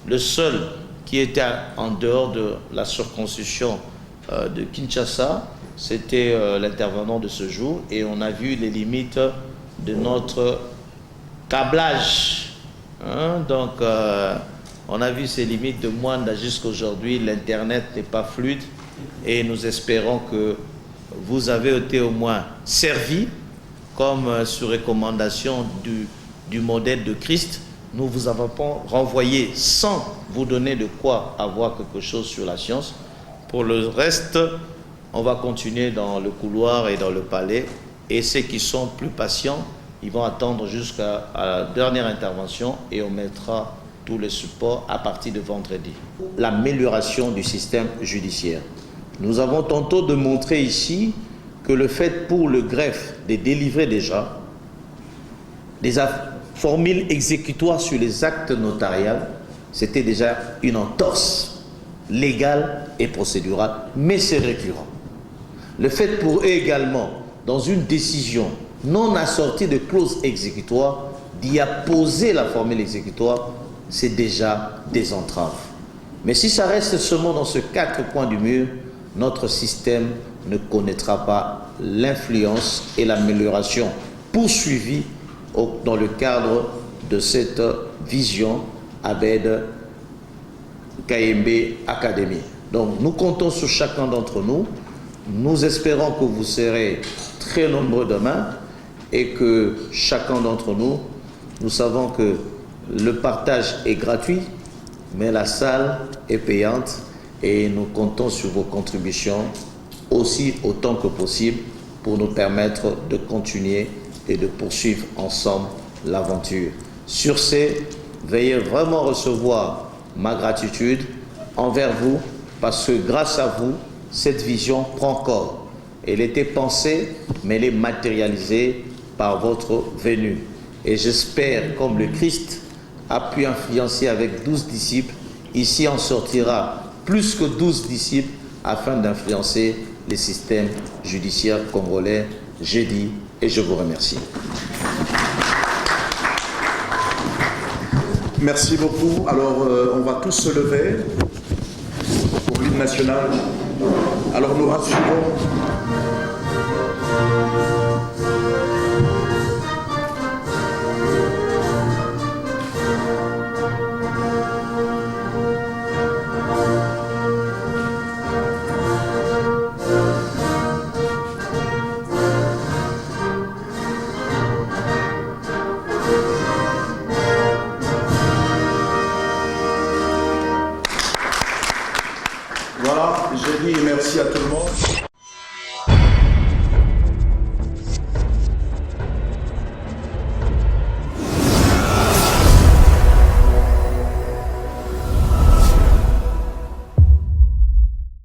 Le seul qui était en dehors de la circonscription de Kinshasa, c'était l'intervenant de ce jour, et on a vu les limites de notre câblage. Donc, on a vu ces limites de Moanda jusqu'à aujourd'hui. L'Internet n'est pas fluide, et nous espérons que vous avez été au moins servi, comme sur recommandation du modèle de Christ. Nous vous avons renvoyé sans vous donner de quoi avoir quelque chose sur la science. Pour le reste, on va continuer dans le couloir et dans le palais. Et ceux qui sont plus patients, ils vont attendre jusqu'à la dernière intervention, et on mettra tous les supports à partir de vendredi. L'amélioration du système judiciaire. Nous avons tantôt démontré ici que le fait pour le greffe de délivrer déjà des formules exécutoires sur les actes notariaux, c'était déjà une entorse légale et procédurale, mais c'est récurrent. Le fait pour eux également, dans une décision non assortie de clauses exécutoires, d'y apposer la formule exécutoire, c'est déjà des entraves. Mais si ça reste seulement dans ce 4 coins du mur, notre système ne connaîtra pas l'influence et l'amélioration poursuivie dans le cadre de cette vision ABED KMB Academy. Donc nous comptons sur chacun d'entre nous. Nous espérons que vous serez très nombreux demain, et que chacun d'entre nous, nous savons que le partage est gratuit, mais la salle est payante, et nous comptons sur vos contributions aussi autant que possible pour nous permettre de continuer et de poursuivre ensemble l'aventure. Sur ce, veuillez vraiment recevoir ma gratitude envers vous, parce que grâce à vous, cette vision prend corps. Elle était pensée, mais elle est matérialisée par votre venue. Et j'espère, comme le Christ a pu influencer avec 12 disciples, ici en sortira plus que 12 disciples afin d'influencer les systèmes judiciaires congolais. J'ai dit et je vous remercie. Merci beaucoup. Alors, on va tous se lever pour l'hymne national. Alors, nous rassurons. Voilà, j'ai dit merci à tout le monde.